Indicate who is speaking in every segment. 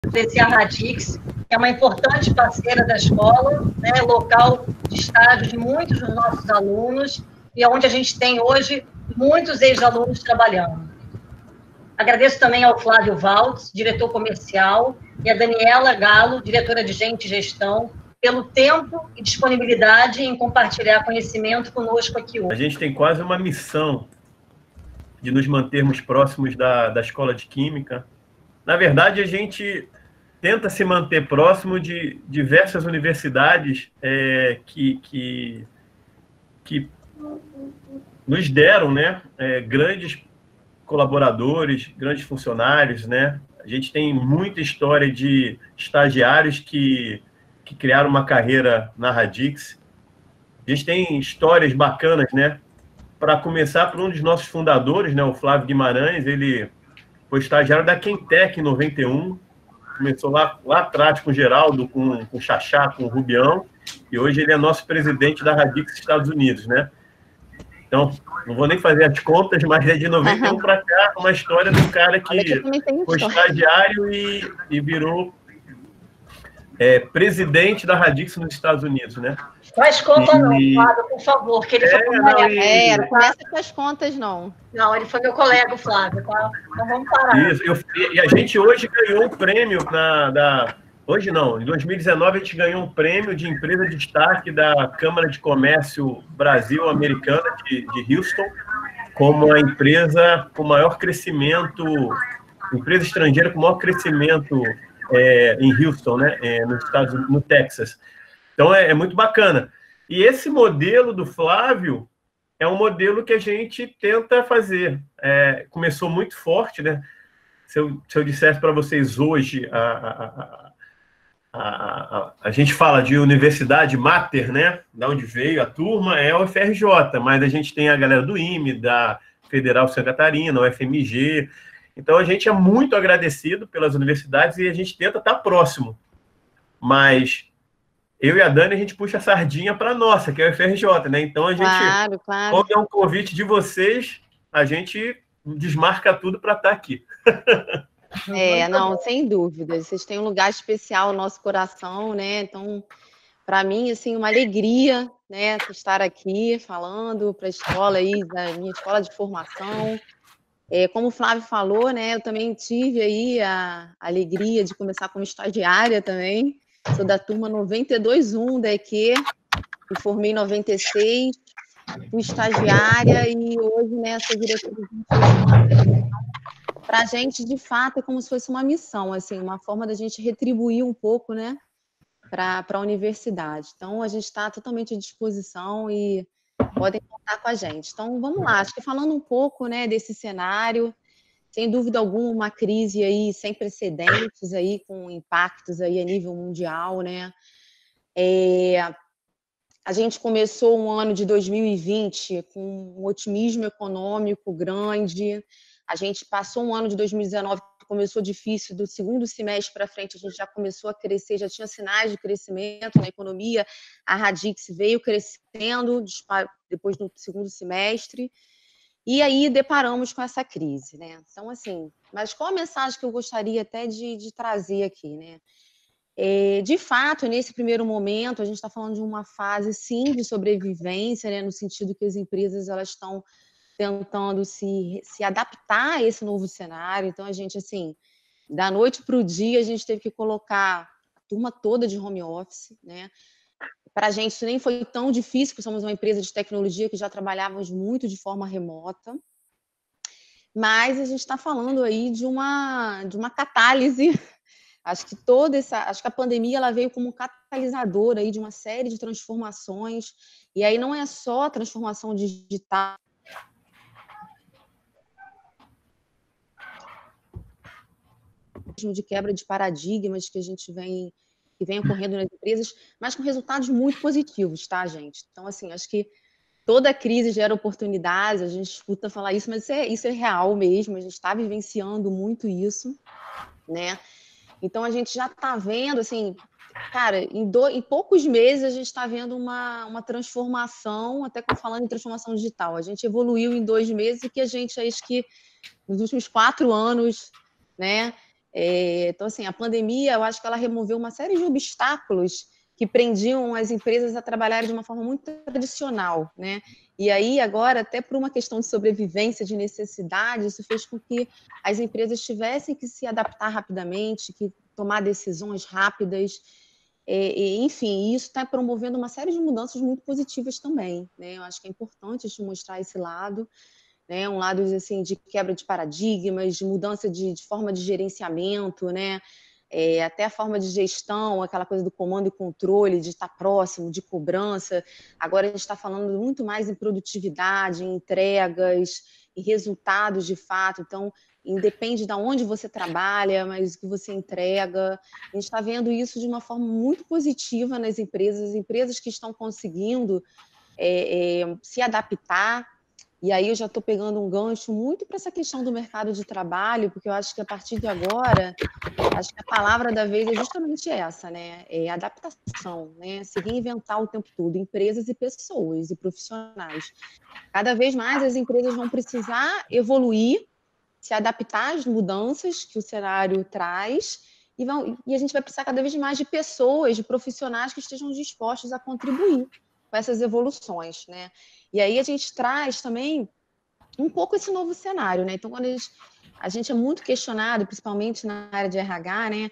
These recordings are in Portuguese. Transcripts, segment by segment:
Speaker 1: a Radix, que é uma importante parceira da escola, né, local de estágio de muitos dos nossos alunos, e onde a gente tem hoje muitos ex-alunos trabalhando. Agradeço também ao Flávio Valtz, diretor comercial, e a Daniela Galo, diretora de Gente e Gestão, pelo tempo e disponibilidade em compartilhar conhecimento conosco aqui hoje.
Speaker 2: A gente tem quase uma missão de nos mantermos próximos da Escola de Química. Na verdade, a gente tenta se manter próximo de diversas universidades que nos deram, né, grandes colaboradores, grandes funcionários, né? A gente tem muita história de estagiários que criaram uma carreira na Radix. A gente tem histórias bacanas, né? Para começar, por um dos nossos fundadores, né, o Flávio Guimarães, ele foi estagiário da Quentec em 91, começou lá atrás com o Geraldo, com o Xaxá, com o Rubião, e hoje ele é nosso presidente da Radix Estados Unidos, né? Então, não vou nem fazer as contas, mas é de 91 para cá, uma história do cara que foi estagiário e virou presidente da Radix nos Estados Unidos, né?
Speaker 1: Faz conta não, Flávio, por favor, que ele foi meu colega.
Speaker 3: Não começa com as contas, não.
Speaker 1: Não, ele foi meu colega, o Flávio, tá? Então vamos parar.
Speaker 2: Isso, e a gente hoje ganhou um prêmio Hoje não, em 2019 a gente ganhou um prêmio de empresa de destaque da Câmara de Comércio Brasil-Americana de Houston, como a empresa com maior crescimento, empresa estrangeira com maior crescimento em Houston, né, no Texas. Então, é muito bacana. E esse modelo do Flávio é um modelo que a gente tenta fazer. Começou muito forte, né? Se eu dissesse para vocês hoje, a gente fala de universidade mater, né? Da onde veio a turma, é o FRJ, mas a gente tem a galera do IME, da Federal Santa Catarina, o FMG. Então, a gente é muito agradecido pelas universidades e a gente tenta estar próximo. Mas eu e a Dani, a gente puxa a sardinha para a nossa, que é o FRJ, né? Então, a gente,
Speaker 3: claro.
Speaker 2: Quando é um convite de vocês, a gente desmarca tudo para estar aqui.
Speaker 3: Não, sem dúvida. Vocês têm um lugar especial no nosso coração, né? Então, para mim, assim, uma alegria, né, estar aqui falando para a escola aí, da minha escola de formação. Como o Flávio falou, né, eu também tive aí a alegria de começar como estagiária também. Sou da turma 92-1 da EQ, me formei em 96, fui estagiária e hoje, né, sou diretora de para a gente, de fato, é como se fosse uma missão, assim, uma forma da gente retribuir um pouco, né, para a universidade. Então, a gente está totalmente à disposição e podem contar com a gente. Então, vamos lá. Acho que falando um pouco, né, desse cenário, sem dúvida alguma, uma crise aí sem precedentes, aí, com impactos aí a nível mundial, né? A gente começou um ano de 2020 com um otimismo econômico grande. A gente passou um ano de 2019 que começou difícil, do segundo semestre para frente a gente já começou a crescer, já tinha sinais de crescimento na economia. A Radix veio crescendo depois do segundo semestre. E aí deparamos com essa crise, né? Então, assim, mas qual a mensagem que eu gostaria até de trazer aqui, né? De fato, nesse primeiro momento, a gente está falando de uma fase, sim, de sobrevivência, né? No sentido que as empresas elas estão tentando se adaptar a esse novo cenário. Então, a gente, assim, da noite para o dia, a gente teve que colocar a turma toda de home office, né? Para a gente isso nem foi tão difícil, porque somos uma empresa de tecnologia que já trabalhávamos muito de forma remota, mas a gente está falando aí de uma catálise. Acho que acho que a pandemia ela veio como um catalisador aí de uma série de transformações, e aí não é só a transformação digital, de quebra de paradigmas que a gente que vem ocorrendo nas empresas, mas com resultados muito positivos, tá, gente? Então, assim, acho que toda crise gera oportunidades, a gente escuta falar isso, mas isso é real mesmo, a gente está vivenciando muito isso, né? Então, a gente já está vendo, assim, cara, em poucos meses a gente está vendo uma transformação, até falando em transformação digital. A gente evoluiu em 2 meses, e que a gente, acho que nos últimos 4 anos, né, Então, assim, a pandemia, eu acho que ela removeu uma série de obstáculos que prendiam as empresas a trabalharem de uma forma muito tradicional, né? E aí, agora, até por uma questão de sobrevivência, de necessidade, isso fez com que as empresas tivessem que se adaptar rapidamente, que tomar decisões rápidas, enfim, isso está promovendo uma série de mudanças muito positivas também, né? Eu acho que é importante a gente mostrar esse lado, né? Um lado assim, de quebra de paradigmas, de mudança de forma de gerenciamento, né? Até a forma de gestão, aquela coisa do comando e controle, de estar próximo, de cobrança. Agora a gente está falando muito mais em produtividade, em entregas, em resultados de fato. Então, independe de onde você trabalha, mas o que você entrega. A gente está vendo isso de uma forma muito positiva nas empresas, as empresas que estão conseguindo se adaptar. E aí eu já estou pegando um gancho muito para essa questão do mercado de trabalho, porque eu acho que a partir de agora, acho que a palavra da vez é justamente essa, né? É adaptação, né? Se reinventar o tempo todo, empresas e pessoas e profissionais. Cada vez mais as empresas vão precisar evoluir, se adaptar às mudanças que o cenário traz, e a gente vai precisar cada vez mais de pessoas, de profissionais que estejam dispostos a contribuir com essas evoluções, né? E aí a gente traz também um pouco esse novo cenário, né? Então, quando a gente é muito questionado, principalmente na área de RH, né?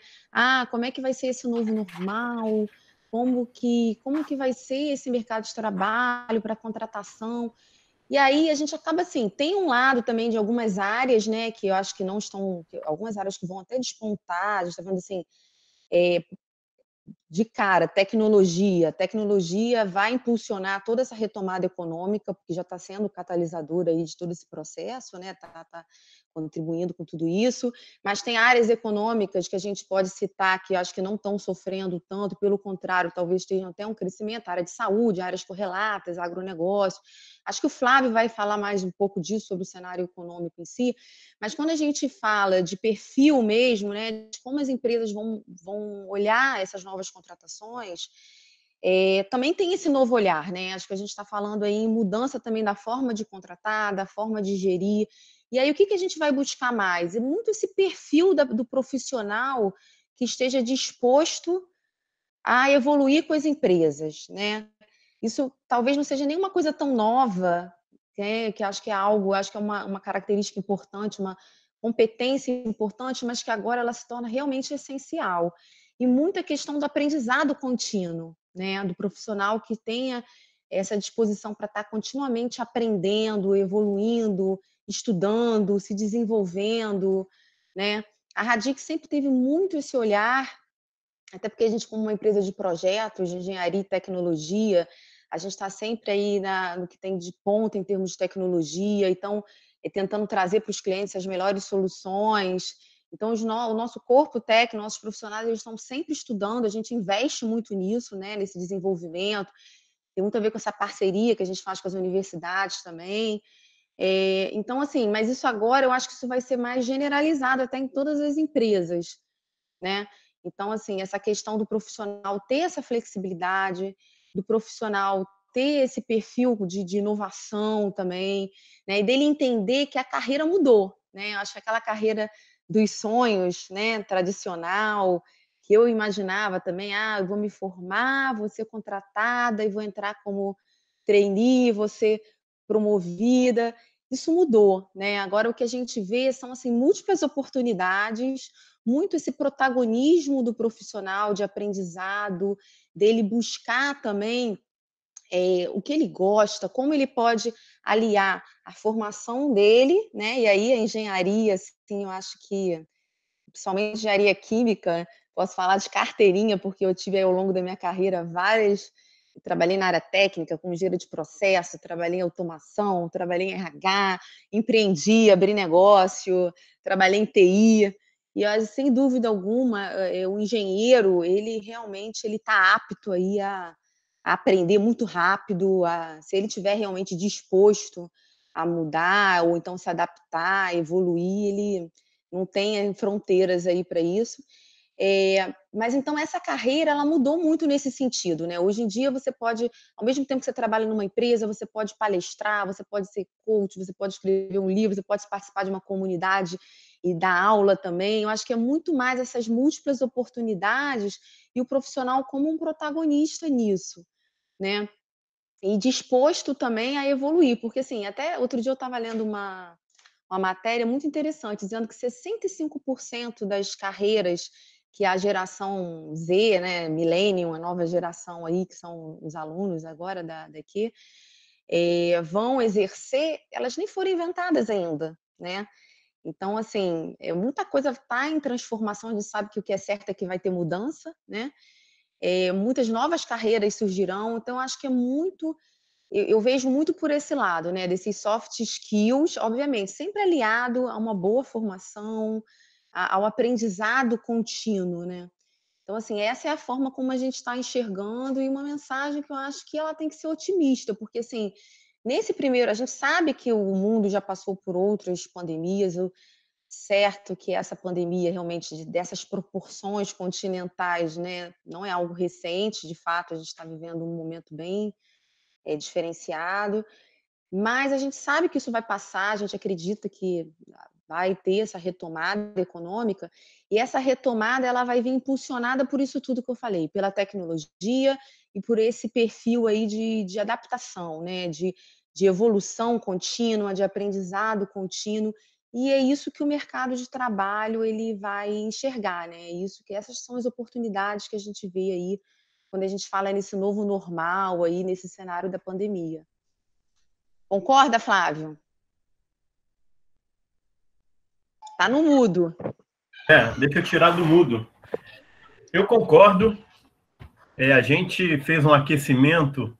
Speaker 3: Como é que vai ser esse novo normal? Como que vai ser esse mercado de trabalho para contratação? E aí a gente acaba assim, tem um lado também de algumas áreas, né, que eu acho que não estão, algumas áreas que vão até despontar, a gente está vendo assim, de cara, tecnologia vai impulsionar toda essa retomada econômica, porque já está sendo catalisadora aí de todo esse processo, né? Tá contribuindo com tudo isso, mas tem áreas econômicas que a gente pode citar que eu acho que não estão sofrendo tanto, pelo contrário, talvez tenham até um crescimento, área de saúde, áreas correlatas, agronegócio. Acho que o Flávio vai falar mais um pouco disso, sobre o cenário econômico em si, mas quando a gente fala de perfil mesmo, né, de como as empresas vão olhar essas novas contratações, também tem esse novo olhar, né? Acho que a gente está falando aí em mudança também da forma de contratar, da forma de gerir. E aí, o que a gente vai buscar mais? É muito esse perfil do profissional que esteja disposto a evoluir com as empresas, né? Isso talvez não seja nenhuma coisa tão nova, né? Que acho que é algo, acho que é uma característica importante, uma competência importante, mas que agora ela se torna realmente essencial. E muita questão do aprendizado contínuo, né? Do profissional que tenha essa disposição para estar continuamente aprendendo, evoluindo, estudando, se desenvolvendo, né? A Radic sempre teve muito esse olhar, até porque a gente, como uma empresa de projetos, de engenharia e tecnologia, a gente está sempre aí no que tem de ponta em termos de tecnologia, então, tentando trazer para os clientes as melhores soluções. Então, o nosso corpo técnico, nossos profissionais, eles estão sempre estudando, a gente investe muito nisso, né, nesse desenvolvimento, tem muito a ver com essa parceria que a gente faz com as universidades também. Então, assim, mas isso agora, eu acho que isso vai ser mais generalizado até em todas as empresas, né? Então, assim, essa questão do profissional ter essa flexibilidade, do profissional ter esse perfil de inovação também, né? E dele entender que a carreira mudou, né? Eu acho que aquela carreira dos sonhos, né, tradicional, que eu imaginava também, eu vou me formar, vou ser contratada e vou entrar como trainee, vou ser promovida. Isso mudou, né? Agora o que a gente vê são assim múltiplas oportunidades, muito esse protagonismo do profissional de aprendizado, dele buscar também o que ele gosta, como ele pode aliar a formação dele, né? E aí a engenharia, assim, eu acho que, principalmente engenharia química, posso falar de carteirinha, porque eu tive ao longo da minha carreira várias. Trabalhei na área técnica, com engenharia de processo, trabalhei em automação, trabalhei em RH, empreendi, abri negócio, trabalhei em TI. E, sem dúvida alguma, o engenheiro, ele realmente está apto aí a aprender muito rápido, se ele estiver realmente disposto a mudar, ou então se adaptar, evoluir, ele não tem fronteiras aí para isso. Mas então essa carreira ela mudou muito nesse sentido, né? Hoje em dia você pode, ao mesmo tempo que você trabalha numa empresa, você pode palestrar, você pode ser coach, você pode escrever um livro, você pode participar de uma comunidade e dar aula também. Eu acho que é muito mais essas múltiplas oportunidades e o profissional como um protagonista nisso, né? E disposto também a evoluir, porque assim, até outro dia eu estava lendo uma matéria muito interessante, dizendo que 65% das carreiras que a geração Z, né, Millennium, a nova geração aí, que são os alunos agora daqui, vão exercer, elas nem foram inventadas ainda, né? Então, assim, muita coisa está em transformação, a gente sabe que o que é certo é que vai ter mudança, né? Muitas novas carreiras surgirão, então acho que é muito eu vejo muito por esse lado, né, desses soft skills, obviamente, sempre aliado a uma boa formação, ao aprendizado contínuo, né. Então, assim, essa é a forma como a gente está enxergando e uma mensagem que eu acho que ela tem que ser otimista, porque, assim, nesse primeiro a gente sabe que o mundo já passou por outras pandemias, certo que essa pandemia realmente dessas proporções continentais, né, não é algo recente, de fato, a gente está vivendo um momento bem diferenciado, mas a gente sabe que isso vai passar, a gente acredita que vai ter essa retomada econômica, e essa retomada ela vai vir impulsionada por isso tudo que eu falei, pela tecnologia e por esse perfil aí de adaptação, né? De evolução contínua, de aprendizado contínuo, e é isso que o mercado de trabalho ele vai enxergar, né? É isso que essas são as oportunidades que a gente vê aí quando a gente fala nesse novo normal aí, nesse cenário da pandemia. Concorda, Flávio? Tá no mudo.
Speaker 2: Deixa eu tirar do mudo. Eu concordo. A gente fez um aquecimento,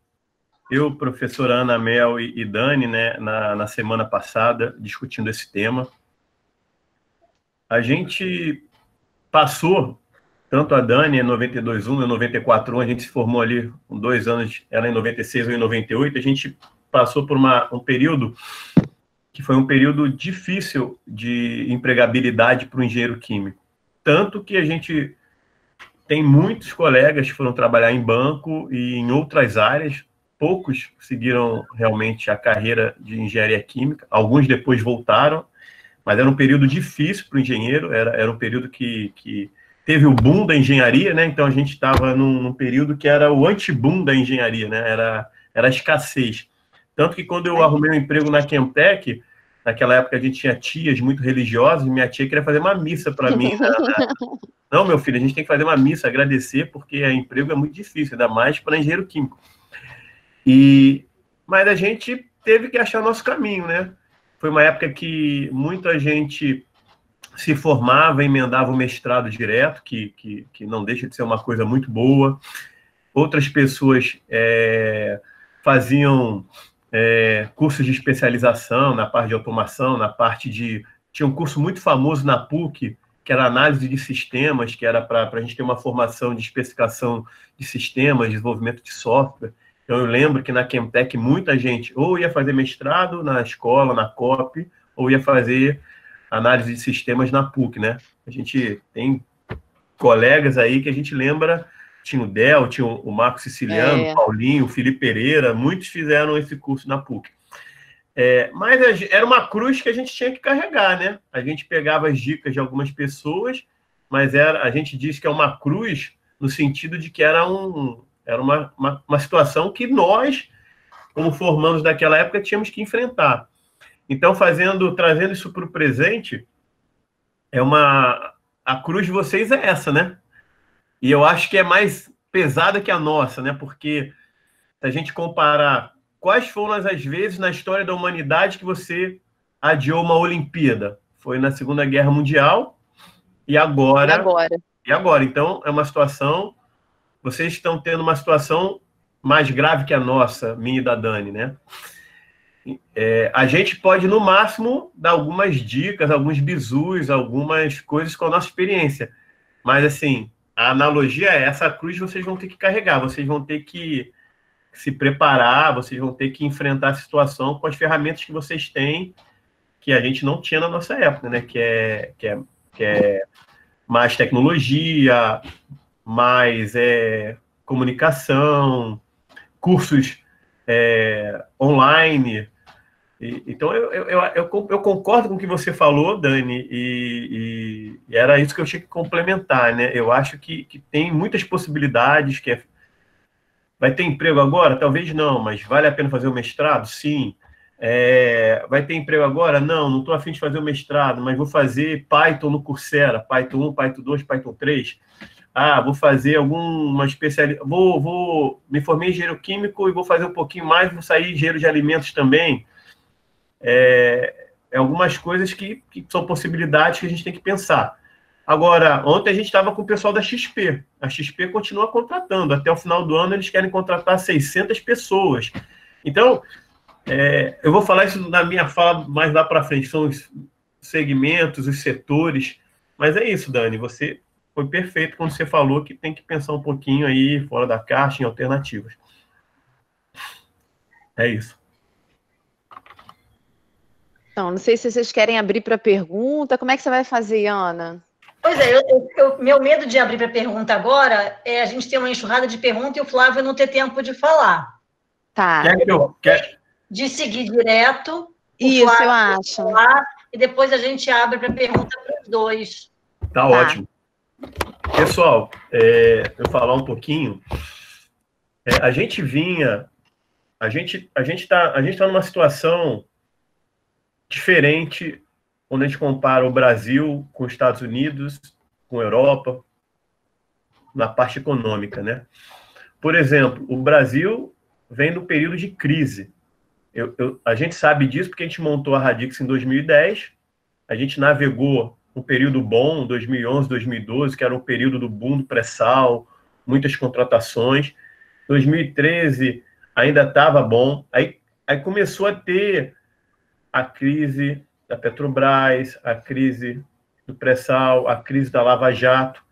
Speaker 2: eu, professora Ana Mel e Dani, né, na semana passada, discutindo esse tema. A gente passou, tanto a Dani em 92.1, em 94.1, a gente se formou ali com 2 anos, ela em 96 ou em 98, a gente passou por um período que foi um período difícil de empregabilidade para o engenheiro químico. Tanto que a gente tem muitos colegas que foram trabalhar em banco e em outras áreas, poucos seguiram realmente a carreira de engenharia química, alguns depois voltaram, mas era um período difícil para o engenheiro, era um período que teve o boom da engenharia, né? Então a gente estava num período que era o anti-boom da engenharia, né? Era a escassez. Tanto que quando eu arrumei um emprego na Chemtech, naquela época a gente tinha tias muito religiosas, e minha tia queria fazer uma missa para mim. Não, meu filho, a gente tem que fazer uma missa, agradecer, porque emprego é muito difícil, ainda mais para engenheiro químico. Mas a gente teve que achar nosso caminho, né? Foi uma época que muita gente se formava, emendava o mestrado direto, que não deixa de ser uma coisa muito boa. Outras pessoas faziam cursos de especialização na parte de automação, na parte de... Tinha um curso muito famoso na PUC, que era análise de sistemas, que era para a gente ter uma formação de especificação de sistemas, desenvolvimento de software. Então, eu lembro que na Chemtech muita gente ou ia fazer mestrado na escola, na COP, ou ia fazer análise de sistemas na PUC, né? A gente tem colegas aí que a gente lembra, tinha o Del, tinha o Marco Siciliano, o Paulinho, o Felipe Pereira, muitos fizeram esse curso na PUC. Mas era uma cruz que a gente tinha que carregar, né? A gente pegava as dicas de algumas pessoas, mas a gente diz que é uma cruz no sentido de que era uma situação que nós, como formandos daquela época, tínhamos que enfrentar. Então, trazendo isso para o presente, a cruz de vocês é essa, né? E eu acho que é mais pesada que a nossa, né? Porque se a gente comparar quais foram as vezes na história da humanidade que você adiou uma Olimpíada? Foi na Segunda Guerra Mundial e agora. E agora. Então, é uma situação... Vocês estão tendo uma situação mais grave que a nossa, minha e da Dani, né? A gente pode, no máximo, dar algumas dicas, alguns bizus, algumas coisas com a nossa experiência. Mas, assim, a analogia é essa cruz vocês vão ter que carregar, vocês vão ter que se preparar, vocês vão ter que enfrentar a situação com as ferramentas que vocês têm, que a gente não tinha na nossa época, né? Que é mais tecnologia, mais comunicação, cursos online. Então, eu concordo com o que você falou, Dani, e era isso que eu tinha que complementar, né? Eu acho que tem muitas possibilidades, vai ter emprego agora? Talvez não, mas vale a pena fazer o mestrado? Sim. Vai ter emprego agora? Não estou a fim de fazer o mestrado, mas vou fazer Python no Coursera, Python 1, Python 2, Python 3. Vou fazer alguma especialidade, me formei em engenheiro químico e vou fazer um pouquinho mais, vou sair engenheiro de alimentos também. Algumas coisas que são possibilidades que a gente tem que pensar. Agora, ontem a gente estava com o pessoal da XP. A XP continua contratando. Até o final do ano, eles querem contratar 600 pessoas. Então, eu vou falar isso na minha fala mais lá para frente. São os segmentos, os setores. Mas é isso, Dani. Você foi perfeito quando você falou que tem que pensar um pouquinho aí fora da caixa, em alternativas. É isso.
Speaker 3: Então, não sei se vocês querem abrir para pergunta. Como é que você vai fazer, Ana?
Speaker 1: Pois é, meu medo de abrir para pergunta agora é a gente ter uma enxurrada de perguntas e o Flávio não ter tempo de falar.
Speaker 3: Tá.
Speaker 1: De seguir direto.
Speaker 3: Isso, Flávio, eu acho.
Speaker 1: Falar, e depois a gente abre para pergunta para os dois.
Speaker 2: Tá ótimo. Pessoal, eu vou falar um pouquinho. A gente está numa situação diferente quando a gente compara o Brasil com os Estados Unidos, com a Europa, na parte econômica, né? Por exemplo, o Brasil vem do período de crise. A gente sabe disso porque a gente montou a Radix em 2010, a gente navegou um período bom, 2011, 2012, que era um período do boom do pré-sal, muitas contratações. 2013 ainda estava bom, aí começou a ter a crise da Petrobras, a crise do pré-sal, a crise da Lava Jato,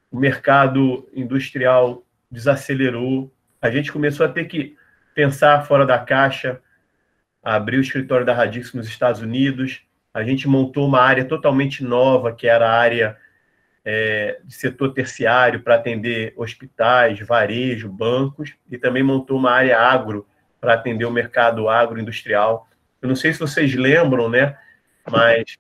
Speaker 2: o mercado industrial desacelerou, a gente começou a ter que pensar fora da caixa, abrir o escritório da Radix nos Estados Unidos, a gente montou uma área totalmente nova, que era a área de setor terciário para atender hospitais, varejo, bancos, e também montou uma área agro para atender o mercado agroindustrial. Eu não sei se vocês lembram, né? Mas,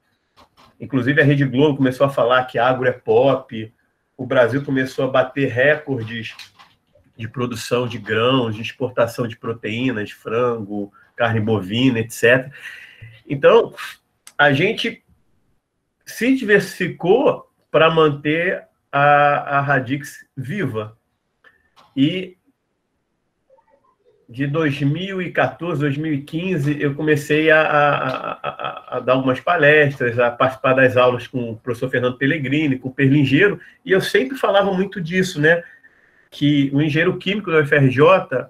Speaker 2: inclusive, a Rede Globo começou a falar que agro é pop, o Brasil começou a bater recordes de produção de grãos, de exportação de proteínas, frango, carne bovina, etc. Então, a gente se diversificou para manter a Radix viva. E de 2014, 2015, eu comecei a dar algumas palestras, a participar das aulas com o professor Fernando Pellegrini, com o Perlingeiro, e eu sempre falava muito disso, né? Que o engenheiro químico da UFRJ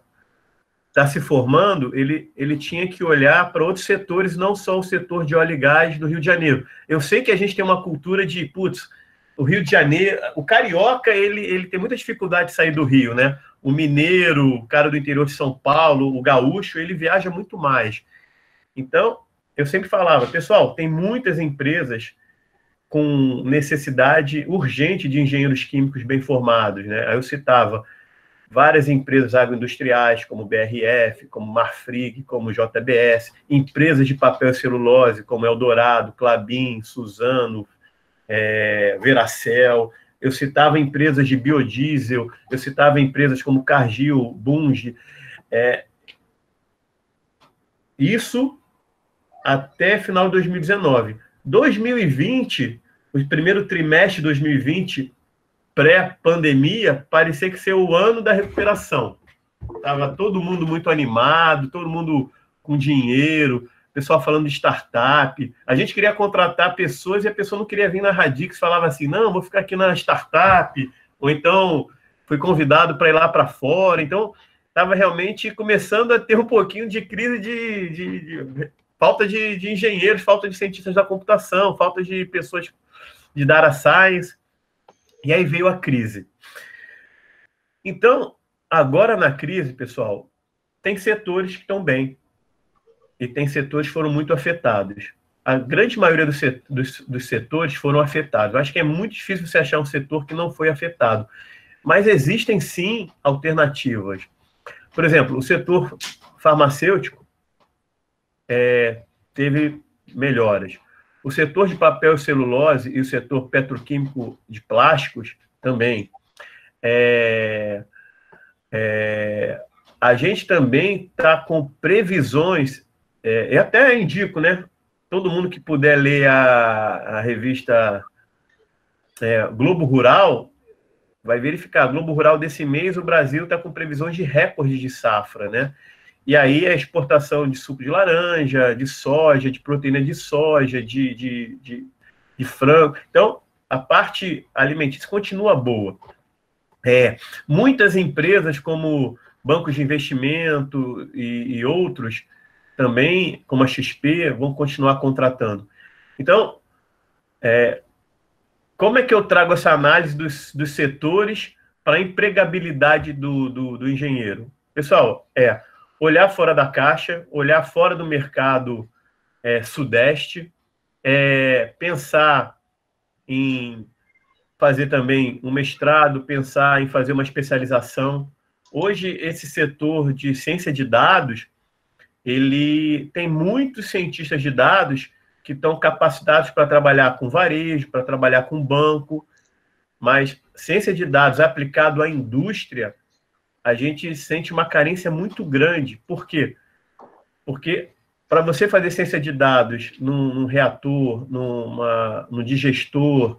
Speaker 2: está se formando, ele tinha que olhar para outros setores, não só o setor de óleo e gás do Rio de Janeiro. Eu sei que a gente tem uma cultura de, o Rio de Janeiro, o carioca, ele tem muita dificuldade de sair do Rio, né? O mineiro, o cara do interior de São Paulo, o gaúcho, ele viaja muito mais. Então, eu sempre falava, pessoal, tem muitas empresas com necessidade urgente de engenheiros químicos bem formados, né? Aí eu citava várias empresas agroindustriais, como BRF, como Marfrig, como JBS, empresas de papel e celulose, como Eldorado, Klabin, Suzano, Veracel. Eu citava empresas de biodiesel, eu citava empresas como Cargill, Bunge. Isso até final de 2019. 2020, o primeiro trimestre de 2020, pré-pandemia, parecia que ser o ano da recuperação. Estava todo mundo muito animado, todo mundo com dinheiro, pessoal falando de startup. A gente queria contratar pessoas e a pessoa não queria vir na Radix, falava assim, não, vou ficar aqui na startup, ou então fui convidado para ir lá para fora. Então, estava realmente começando a ter um pouquinho de crise de falta de engenheiros, falta de cientistas da computação, falta de pessoas de data science. E aí veio a crise. Então, agora na crise, pessoal, tem setores que estão bem. E tem setores que foram muito afetados. a grande maioria dos setores foram afetados. Eu acho que é muito difícil você achar um setor que não foi afetado. Mas existem, sim, alternativas. Por exemplo, o setor farmacêutico teve melhoras. O setor de papel e celulose e o setor petroquímico de plásticos também. A gente também está com previsões, e até indico, né? Todo mundo que puder ler a revista Globo Rural, vai verificar. Globo Rural desse mês, o Brasil está com previsões de recorde de safra, né? E aí a exportação de suco de laranja, de soja, de proteína de soja, de frango. Então, a parte alimentícia continua boa. Muitas empresas, como bancos de investimento e outros, também, como a XP, vão continuar contratando. Então, como é que eu trago essa análise dos setores para a empregabilidade do engenheiro? Pessoal, olhar fora da caixa, olhar fora do mercado sudeste, pensar em fazer também um mestrado, pensar em fazer uma especialização. Hoje, esse setor de ciência de dados, ele tem muitos cientistas de dados que estão capacitados para trabalhar com varejo, para trabalhar com banco, mas ciência de dados aplicado à indústria, a gente sente uma carência muito grande. Por quê? Porque para você fazer ciência de dados num reator, num digestor,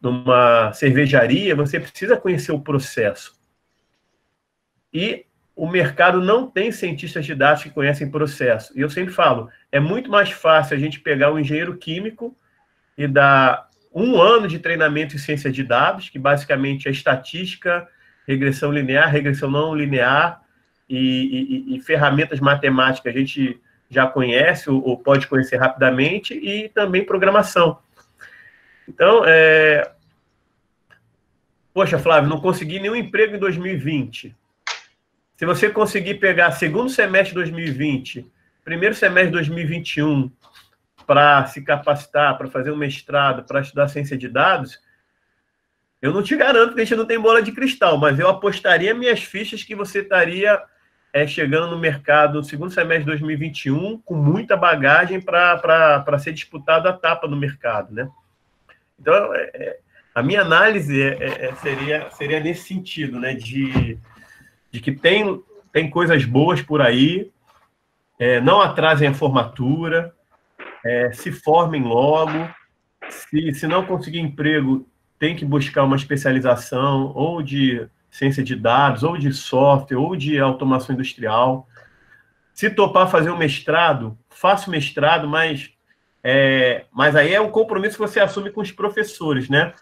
Speaker 2: numa cervejaria, você precisa conhecer o processo. E o mercado não tem cientistas de dados que conhecem processo. E eu sempre falo, é muito mais fácil a gente pegar um engenheiro químico e dar 1 ano de treinamento em ciência de dados, que basicamente é estatística, regressão linear, regressão não linear e ferramentas matemáticas a gente já conhece ou pode conhecer rapidamente, e também programação. Então, poxa, Flávio, não consegui nenhum emprego em 2020. Se você conseguir pegar segundo semestre de 2020, primeiro semestre de 2021, para se capacitar, para fazer um mestrado, para estudar ciência de dados, eu não te garanto que a gente não tem bola de cristal, mas eu apostaria minhas fichas que você estaria chegando no mercado no segundo semestre de 2021 com muita bagagem para ser disputado a tapa no mercado, né? Então, a minha análise seria nesse sentido, né? De que tem coisas boas por aí, não atrasem a formatura, se formem logo, se não conseguir emprego, tem que buscar uma especialização, ou de ciência de dados, ou de software, ou de automação industrial. Se topar fazer um mestrado, faça o mestrado, mas aí é um compromisso que você assume com os professores, né?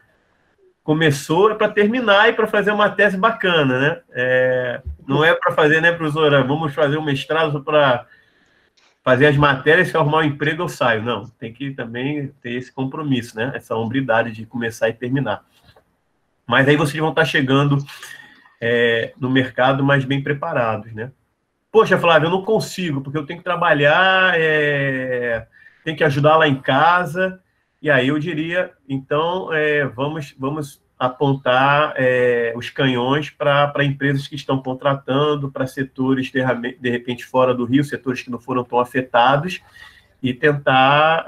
Speaker 2: Começou para terminar e para fazer uma tese bacana, né? Não é para fazer, né, professora? Vamos fazer um mestrado para fazer as matérias, se arrumar um emprego eu saio. Não, tem que também ter esse compromisso, né? Essa hombridade de começar e terminar. Mas aí vocês vão estar chegando no mercado mais bem preparados, né? Poxa, Flávio, eu não consigo, porque eu tenho que trabalhar, tenho que ajudar lá em casa. E aí eu diria, então, vamos apontar os canhões para empresas que estão contratando, para setores, de repente, fora do Rio, setores que não foram tão afetados, e tentar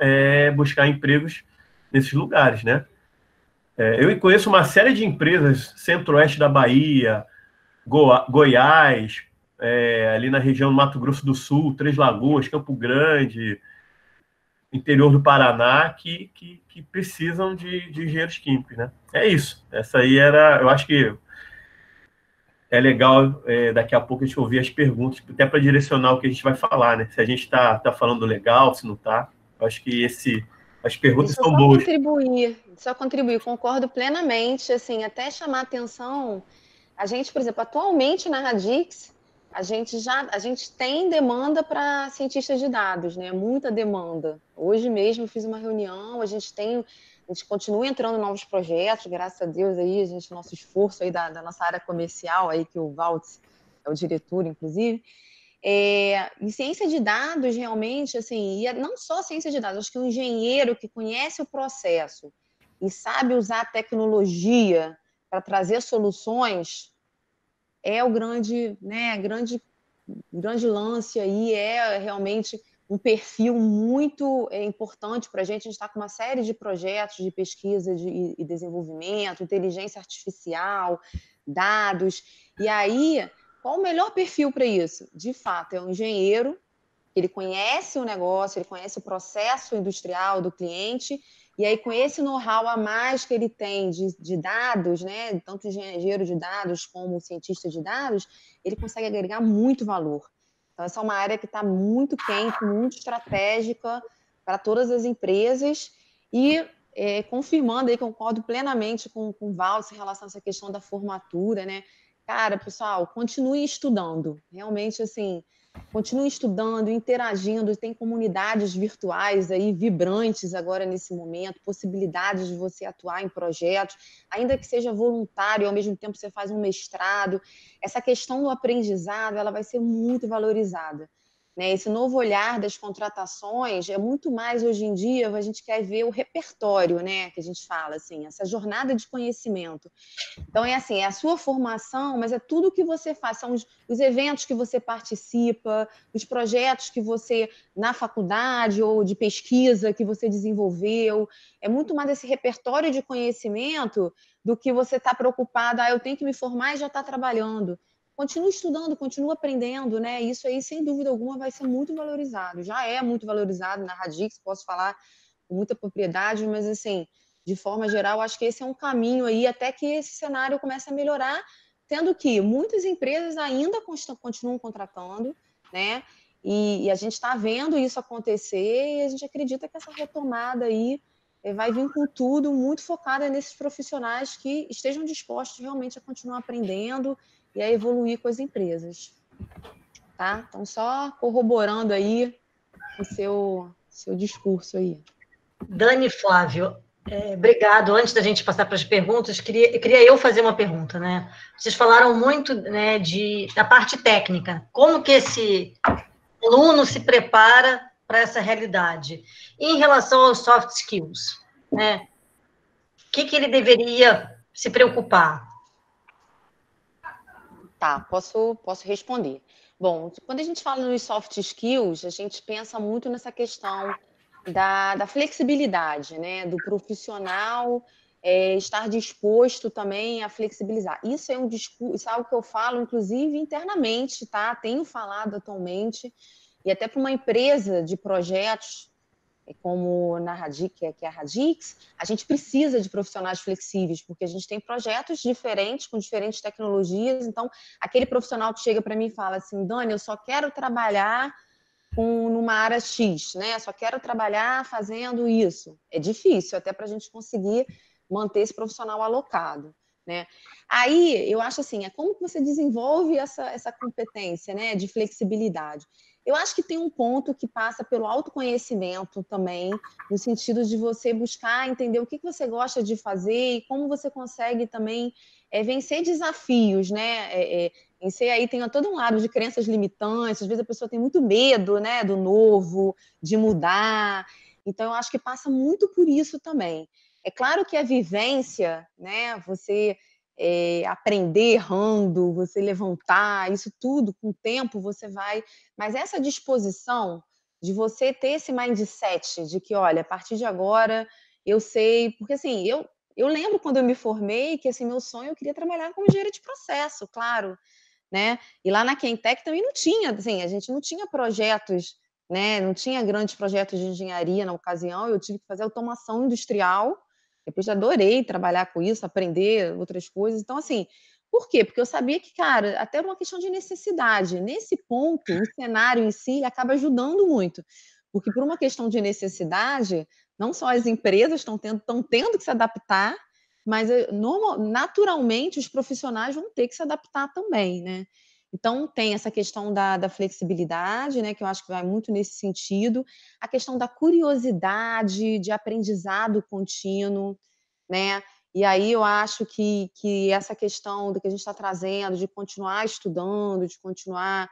Speaker 2: buscar empregos nesses lugares, né? Eu conheço uma série de empresas, centro-oeste da Bahia, Goiás, ali na região do Mato Grosso do Sul, Três Lagoas, Campo Grande, interior do Paraná, que precisam de engenheiros químicos, né? É isso. Essa aí eu acho que é legal, daqui a pouco a gente ouvir as perguntas, até para direcionar o que a gente vai falar, né? Se a gente está falando legal, se não está. Eu acho que as perguntas são boas.
Speaker 3: Só contribuir, concordo plenamente, assim, até chamar a atenção, a gente, por exemplo, atualmente na Radix, a gente tem demanda para cientistas de dados, né? Muita demanda. Hoje mesmo eu fiz uma reunião, a gente continua entrando em novos projetos, graças a Deus aí, nosso esforço aí da nossa área comercial aí, que o Waltz é o diretor, inclusive, Em ciência de dados, realmente, assim, e não só ciência de dados, acho que o engenheiro que conhece o processo e sabe usar a tecnologia para trazer soluções é o grande, né, grande lance aí, é realmente um perfil muito importante para a gente. A gente está com uma série de projetos de pesquisa e desenvolvimento, inteligência artificial, dados. E aí, qual o melhor perfil para isso? De fato, é um engenheiro, ele conhece o negócio, ele conhece o processo industrial do cliente, e aí com esse know-how a mais que ele tem de dados, né, tanto engenheiro de dados como cientista de dados, ele consegue agregar muito valor. Então, essa é uma área que está muito quente, muito estratégica para todas as empresas, e confirmando aí, concordo plenamente com o Valls em relação a essa questão da formatura, né? Cara, pessoal, continue estudando. Realmente, assim, continue estudando, interagindo, tem comunidades virtuais aí vibrantes agora nesse momento, possibilidades de você atuar em projetos, ainda que seja voluntário, ao mesmo tempo você faz um mestrado. Essa questão do aprendizado, ela vai ser muito valorizada, né? Esse novo olhar das contratações é muito mais, hoje em dia, a gente quer ver o repertório, né? Que a gente fala, assim, essa jornada de conhecimento. Então, é assim, é a sua formação, mas é tudo que você faz, são os eventos que você participa, os projetos que você, na faculdade ou de pesquisa, que você desenvolveu. É muito mais esse repertório de conhecimento do que você está preocupada, eu tenho que me formar e já está trabalhando. Continua estudando, continua aprendendo, né? Isso aí, sem dúvida alguma, vai ser muito valorizado. Já é muito valorizado na Radix, posso falar com muita propriedade, mas assim, de forma geral, acho que esse é um caminho aí até que esse cenário comece a melhorar, tendo que muitas empresas ainda continuam contratando, né? E a gente está vendo isso acontecer e a gente acredita que essa retomada aí vai vir com tudo, muito focada nesses profissionais que estejam dispostos realmente a continuar aprendendo e a evoluir com as empresas, tá? Então, só corroborando aí o seu discurso aí.
Speaker 1: Dani Flávio, obrigado. Antes da gente passar para as perguntas, queria eu fazer uma pergunta, né? Vocês falaram muito, né, da parte técnica. Como que esse aluno se prepara para essa realidade? E em relação aos soft skills, né? O que ele deveria se preocupar?
Speaker 3: Tá, posso responder. Bom, quando a gente fala nos soft skills, a gente pensa muito nessa questão da flexibilidade, né? Do profissional estar disposto também a flexibilizar. Isso é um discurso, isso é algo que eu falo, inclusive, internamente, tá? Tenho falado atualmente, e até para uma empresa de projetos como na Radix, que é a Radix, a gente precisa de profissionais flexíveis, porque a gente tem projetos diferentes, com diferentes tecnologias. Então, aquele profissional que chega para mim e fala assim, Dani, eu só quero trabalhar numa área X, né? Só quero trabalhar fazendo isso. É difícil até para a gente conseguir manter esse profissional alocado, né? Aí, eu acho assim, como que você desenvolve essa competência, né, de flexibilidade? Eu acho que tem um ponto que passa pelo autoconhecimento também, no sentido de você buscar entender o que você gosta de fazer e como você consegue também vencer desafios, né? Vencer aí tem todo um lado de crenças limitantes, às vezes a pessoa tem muito medo, né, do novo, de mudar. Então, eu acho que passa muito por isso também. É claro que a vivência, né, você aprender errando, você levantar, isso tudo, com o tempo você vai... Mas essa disposição de você ter esse mindset de que, olha, a partir de agora eu sei... Porque, assim, eu lembro quando eu me formei que, assim, meu sonho, eu queria trabalhar como engenheira de processo, claro, né? E lá na Quentec também não tinha, assim, a gente não tinha projetos, né? Não tinha grandes projetos de engenharia na ocasião, eu tive que fazer automação industrial, depois adorei trabalhar com isso, aprender outras coisas. Então, assim, por quê? Porque eu sabia que, cara, até uma questão de necessidade. Nesse ponto, o cenário em si acaba ajudando muito. Porque por uma questão de necessidade, não só as empresas estão tendo que se adaptar, mas naturalmente os profissionais vão ter que se adaptar também, né? Então, tem essa questão da flexibilidade, né, que eu acho que vai muito nesse sentido, a questão da curiosidade, de aprendizado contínuo, né? E aí eu acho que essa questão do que a gente está trazendo, de continuar estudando, de continuar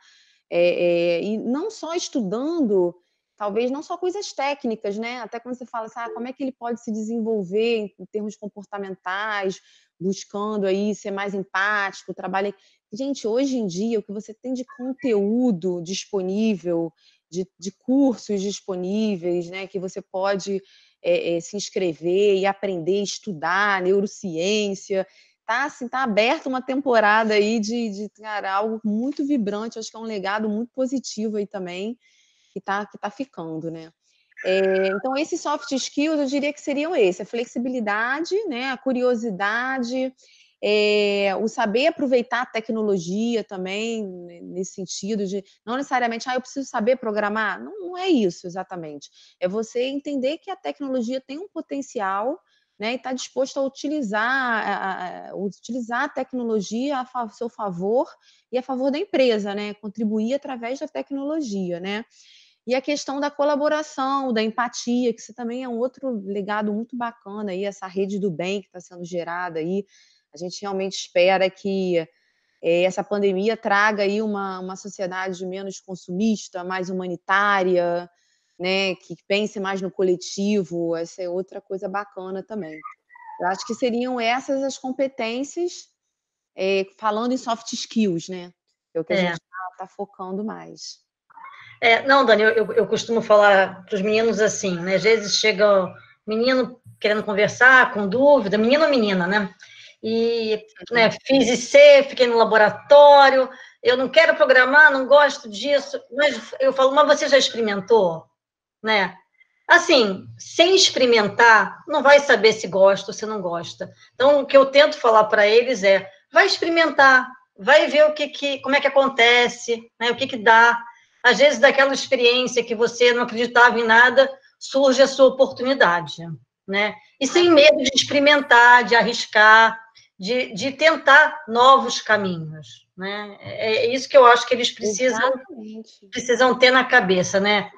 Speaker 3: E não só estudando, talvez não só coisas técnicas, né? Até quando você fala assim, como é que ele pode se desenvolver em termos comportamentais, buscando aí ser mais empático, trabalhar. Gente, hoje em dia, o que você tem de conteúdo disponível, de cursos disponíveis, né, que você pode se inscrever e aprender, estudar, neurociência, assim, tá aberta uma temporada aí cara, algo muito vibrante, acho que é um legado muito positivo aí também, que tá ficando, né? Então, esses soft skills, eu diria que seriam a flexibilidade, né, a curiosidade, o saber aproveitar a tecnologia também, nesse sentido de, não necessariamente, eu preciso saber programar, não é isso exatamente, é você entender que a tecnologia tem um potencial, né, e estar disposto a utilizar a tecnologia a seu favor e a favor da empresa, né, contribuir através da tecnologia, né. E a questão da colaboração, da empatia, que isso também é um outro legado muito bacana aí, essa rede do bem que está sendo gerada aí. A gente realmente espera que essa pandemia traga aí uma sociedade menos consumista, mais humanitária, né, que pense mais no coletivo. Essa é outra coisa bacana também. Eu acho que seriam essas as competências, falando em soft skills, né? É o que a gente está focando mais.
Speaker 1: Não, Dani, eu costumo falar para os meninos assim, né? Às vezes chega o menino querendo conversar, com dúvida, menino ou menina, né? E né, fiz IC, fiquei no laboratório, eu não quero programar, não gosto disso, mas eu falo, mas você já experimentou? Né? Assim, sem experimentar, não vai saber se gosta ou se não gosta. Então, o que eu tento falar para eles vai experimentar, vai ver como é que acontece, né? O que dá. Às vezes, daquela experiência que você não acreditava em nada, surge a sua oportunidade, né? E sem medo de experimentar, de arriscar, de tentar novos caminhos, né? É isso que eu acho que eles precisam ter na cabeça, né?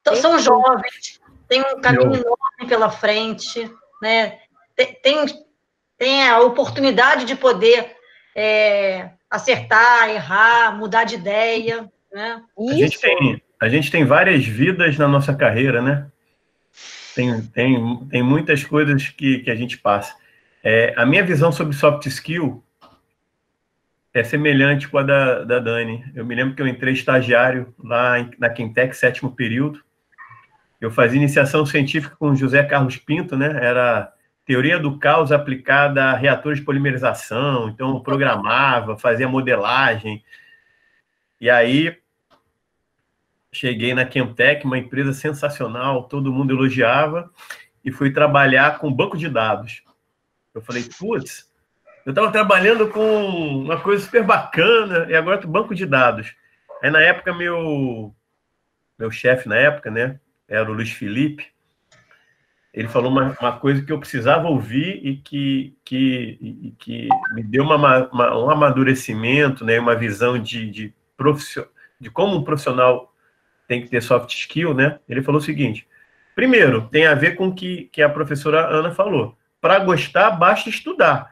Speaker 1: Então, são jovens, têm um caminho enorme pela frente, né? Tem a oportunidade de poder acertar, errar, mudar de ideia, né?
Speaker 2: A gente tem várias vidas na nossa carreira, né? Tem muitas coisas que a gente passa. A minha visão sobre soft skill é semelhante com a da Dani. Eu me lembro que eu entrei estagiário lá na Quintec, 7º período. Eu fazia iniciação científica com José Carlos Pinto, né? Era teoria do caos aplicada a reatores de polimerização. Então, eu programava, fazia modelagem. E aí, cheguei na Chemtech, uma empresa sensacional, todo mundo elogiava, e fui trabalhar com banco de dados. Eu falei, putz, eu estava trabalhando com uma coisa super bacana, e agora estou banco de dados. Aí, na época, meu chefe, na época, né, era o Luiz Felipe, ele falou uma coisa que eu precisava ouvir e que me deu um amadurecimento, né, uma visão de como um profissional tem que ter soft skill, né? Ele falou o seguinte: primeiro, tem a ver com o que a professora Ana falou. Para gostar, basta estudar.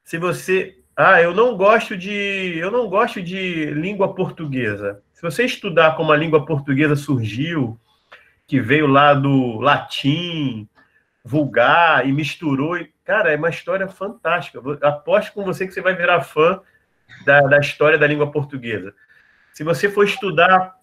Speaker 2: Se você... eu não gosto de língua portuguesa. Se você estudar como a língua portuguesa surgiu, que veio lá do latim, vulgar, e misturou... Cara, é uma história fantástica. Aposto com você que você vai virar fã da história da língua portuguesa. Se você for estudar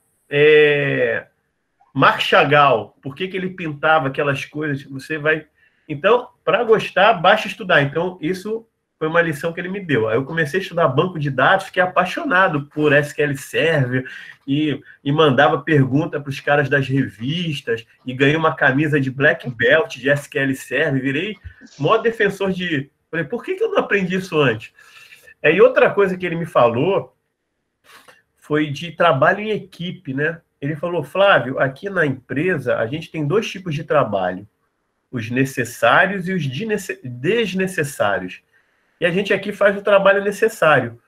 Speaker 2: Marc Chagall, por que ele pintava aquelas coisas, você vai... Então, para gostar, basta estudar. Então, isso foi uma lição que ele me deu. Aí eu comecei a estudar banco de dados, fiquei apaixonado por SQL Server e mandava pergunta para os caras das revistas e ganhei uma camisa de Black Belt de SQL Server, virei maior defensor de... Falei, por que eu não aprendi isso antes? E outra coisa que ele me falou foi de trabalho em equipe, né? Ele falou, Flávio, aqui na empresa a gente tem 2 tipos de trabalho, os necessários e os desnecessários. E a gente aqui faz o trabalho necessário.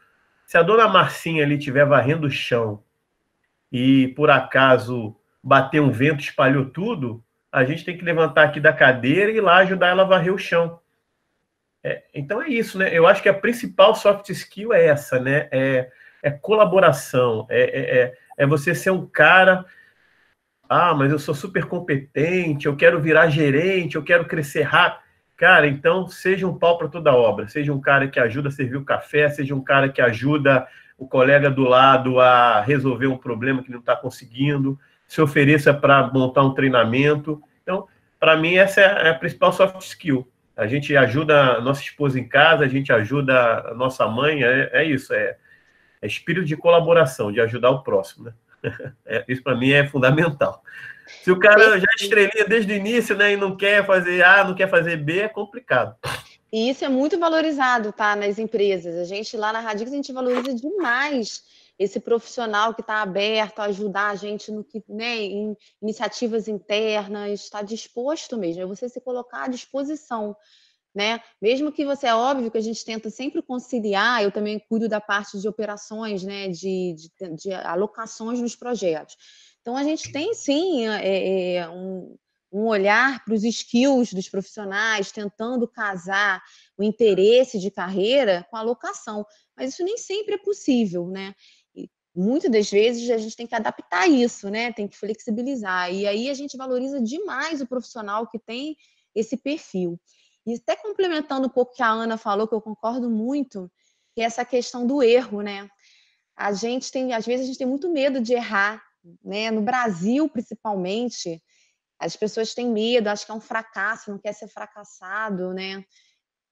Speaker 2: Se a dona Marcinha ali estiver varrendo o chão e, por acaso, bater um vento, espalhou tudo, a gente tem que levantar aqui da cadeira e ir lá ajudar ela a varrer o chão. Então é isso, né? Eu acho que a principal soft skill é essa, né? é colaboração, é você ser um cara... Ah, mas eu sou super competente, eu quero virar gerente, eu quero crescer rápido. Cara, então seja um pau para toda obra. Seja um cara que ajuda a servir o café, seja um cara que ajuda o colega do lado a resolver um problema que não está conseguindo, se ofereça para montar um treinamento. Então, para mim, essa é a principal soft skill. A gente ajuda a nossa esposa em casa, a gente ajuda a nossa mãe, isso, é espírito de colaboração, de ajudar o próximo, né? Isso para mim é fundamental. Se o cara já estrelinha desde o início, né, e não quer fazer A, não quer fazer B, é complicado.
Speaker 3: E isso é muito valorizado, tá, nas empresas. A gente lá na Radix, a gente valoriza demais esse profissional que está aberto a ajudar a gente no que, né, em iniciativas internas, está disposto mesmo, é você se colocar à disposição, né? Mesmo que você, é óbvio que a gente tenta sempre conciliar, eu também cuido da parte de operações, né, de alocações nos projetos. Então, a gente tem, sim, um olhar para os skills dos profissionais, tentando casar o interesse de carreira com a alocação, mas isso nem sempre é possível, né? E muitas das vezes a gente tem que adaptar isso, né? Tem que flexibilizar, e aí a gente valoriza demais o profissional que tem esse perfil. E até complementando um pouco o que a Ana falou, que eu concordo muito, que é essa questão do erro, né? Às vezes a gente tem muito medo de errar, né? No Brasil, principalmente, as pessoas têm medo, acham que é um fracasso, não quer ser fracassado, né?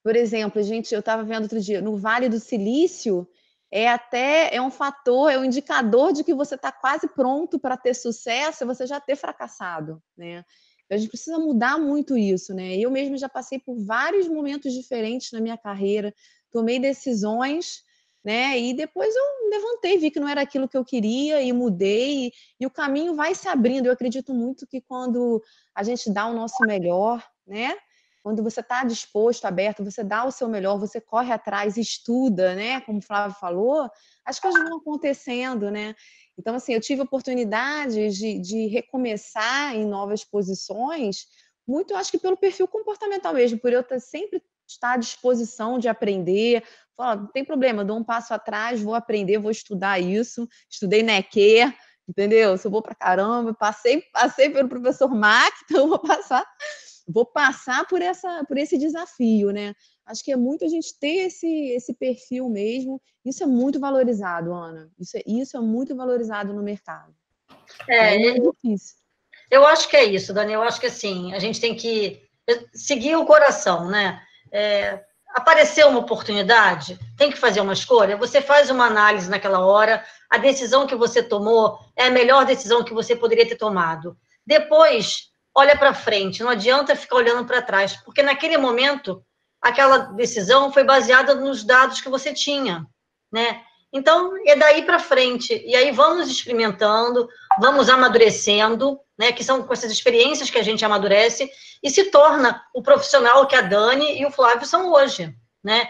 Speaker 3: Por exemplo, eu estava vendo outro dia, no Vale do Silício, é um fator, é um indicador de que você está quase pronto para ter sucesso, você já ter fracassado, né? A gente precisa mudar muito isso, né? Eu mesma já passei por vários momentos diferentes na minha carreira, tomei decisões, né? E depois eu levantei, vi que não era aquilo que eu queria e mudei, e o caminho vai se abrindo. Eu acredito muito que quando a gente dá o nosso melhor, né? Quando você está disposto, aberto, você dá o seu melhor, você corre atrás, estuda, né? Como o Flávio falou, as coisas vão acontecendo, né? Então, assim, eu tive oportunidades de recomeçar em novas posições, muito, acho que pelo perfil comportamental mesmo, por eu sempre estar à disposição de aprender. Não tem problema, dou um passo atrás, vou aprender, vou estudar isso. Estudei NEQ, entendeu? Se eu vou para caramba, passei pelo professor Mac, então vou passar por esse desafio, né? Acho que é muito a gente ter esse perfil mesmo. Isso é muito valorizado, Ana. Isso é muito valorizado no mercado. É difícil.
Speaker 1: Eu acho que é isso, Dani. Eu acho que assim, a gente tem que seguir o coração, né? Apareceu uma oportunidade, tem que fazer uma escolha, você faz uma análise naquela hora, a decisão que você tomou é a melhor decisão que você poderia ter tomado. Depois, olha para frente, não adianta ficar olhando para trás, porque naquele momento, aquela decisão foi baseada nos dados que você tinha, né? Então, é daí para frente, e aí vamos experimentando, vamos amadurecendo, né? Que são com essas experiências que a gente amadurece e se torna o profissional que a Dani e o Flávio são hoje, né?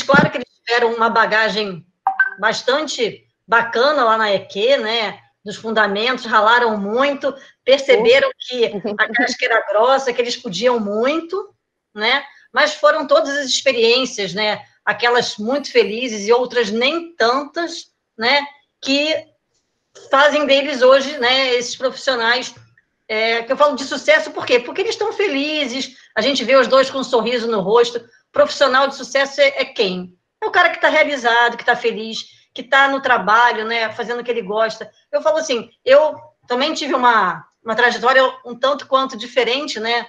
Speaker 1: Claro que eles tiveram uma bagagem bastante bacana lá na EQ, né? Dos fundamentos, ralaram muito, perceberam que a casca era grossa, que eles podiam muito, né? Mas foram todas as experiências, né? Aquelas muito felizes e outras nem tantas, né? Que fazem deles hoje, né? Esses profissionais que eu falo de sucesso, por quê? Porque eles estão felizes, a gente vê os dois com um sorriso no rosto. Profissional de sucesso é quem? É o cara que está realizado, que está feliz, que está no trabalho, né, fazendo o que ele gosta. Eu falo assim, eu também tive uma trajetória um tanto quanto diferente, né,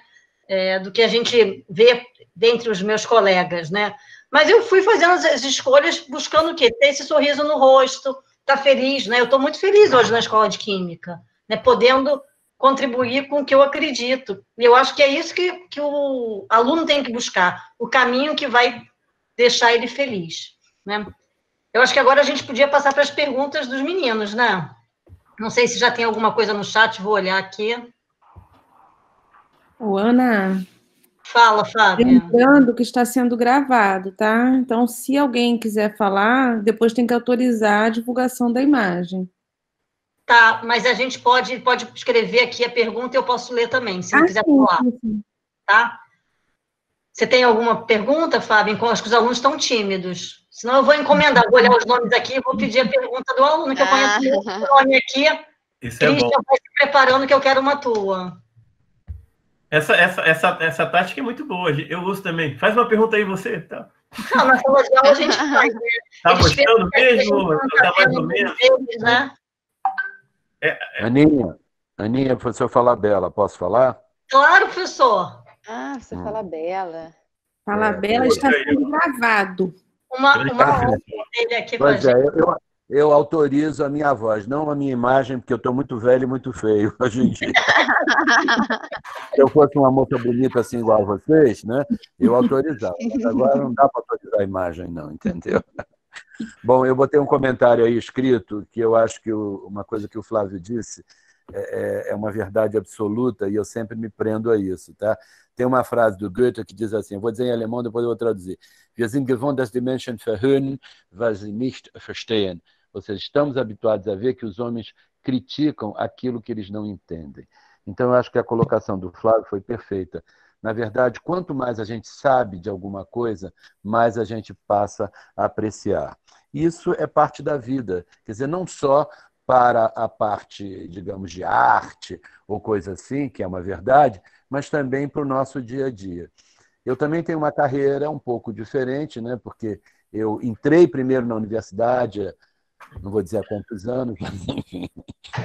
Speaker 1: do que a gente vê dentre os meus colegas, né, mas eu fui fazendo as escolhas buscando o quê? Ter esse sorriso no rosto, estar feliz, né, eu estou muito feliz hoje na escola de Química, né, podendo contribuir com o que eu acredito. E eu acho que é isso que o aluno tem que buscar, o caminho que vai deixar ele feliz, né? Eu acho que agora a gente podia passar para as perguntas dos meninos, né? Não sei se já tem alguma coisa no chat, vou olhar aqui.
Speaker 4: Ana.
Speaker 1: Fala, Fábio.
Speaker 4: Lembrando que está sendo gravado, tá? Então, se alguém quiser falar, depois tem que autorizar a divulgação da imagem.
Speaker 1: Tá, mas a gente pode escrever aqui a pergunta e eu posso ler também, se não quiser falar.
Speaker 4: Sim.
Speaker 1: Tá? Você tem alguma pergunta, Fábio? Acho que os alunos estão tímidos. Senão eu vou encomendar, vou olhar os nomes aqui e vou pedir a pergunta do aluno, que eu conheço muito nome aqui.
Speaker 2: Isso é bom.
Speaker 1: Christian vai se preparando que eu quero uma tua.
Speaker 2: Essa tática é muito boa. Eu uso também. Faz uma pergunta aí, você. Tá?
Speaker 1: Não, na sala de aula a gente faz, né?
Speaker 2: Tá gostando mesmo? Tá mais ou menos?
Speaker 1: Deles, né?
Speaker 5: Aninha, professor Falabella, posso falar?
Speaker 1: Claro, professor.
Speaker 3: Você fala Bela.
Speaker 4: Falabella está sendo gravado.
Speaker 1: Uma honra dele aqui com a
Speaker 5: Pois é,
Speaker 1: gente.
Speaker 5: eu autorizo a minha voz, não a minha imagem, porque eu estou muito velho e muito feio hoje em dia. Se eu fosse uma moça bonita assim igual a vocês, né, eu autorizava. Mas agora não dá para autorizar a imagem, não, entendeu? Bom, eu botei um comentário aí escrito, que eu acho que uma coisa que o Flávio disse é uma verdade absoluta e eu sempre me prendo a isso, tá? Tem uma frase do Goethe que diz assim, eu vou dizer em alemão, depois eu vou traduzir. Wir sind gewohnt, dass die Menschen verhöhnen, was sie nicht verstehen. Ou seja, estamos habituados a ver que os homens criticam aquilo que eles não entendem. Então, eu acho que a colocação do Flávio foi perfeita. Na verdade, quanto mais a gente sabe de alguma coisa, mais a gente passa a apreciar. Isso é parte da vida. Quer dizer, não só para a parte, digamos, de arte ou coisa assim, que é uma verdade, mas também para o nosso dia a dia. Eu também tenho uma carreira um pouco diferente, né? Porque eu entrei primeiro na universidade, não vou dizer há quantos anos, mas enfim,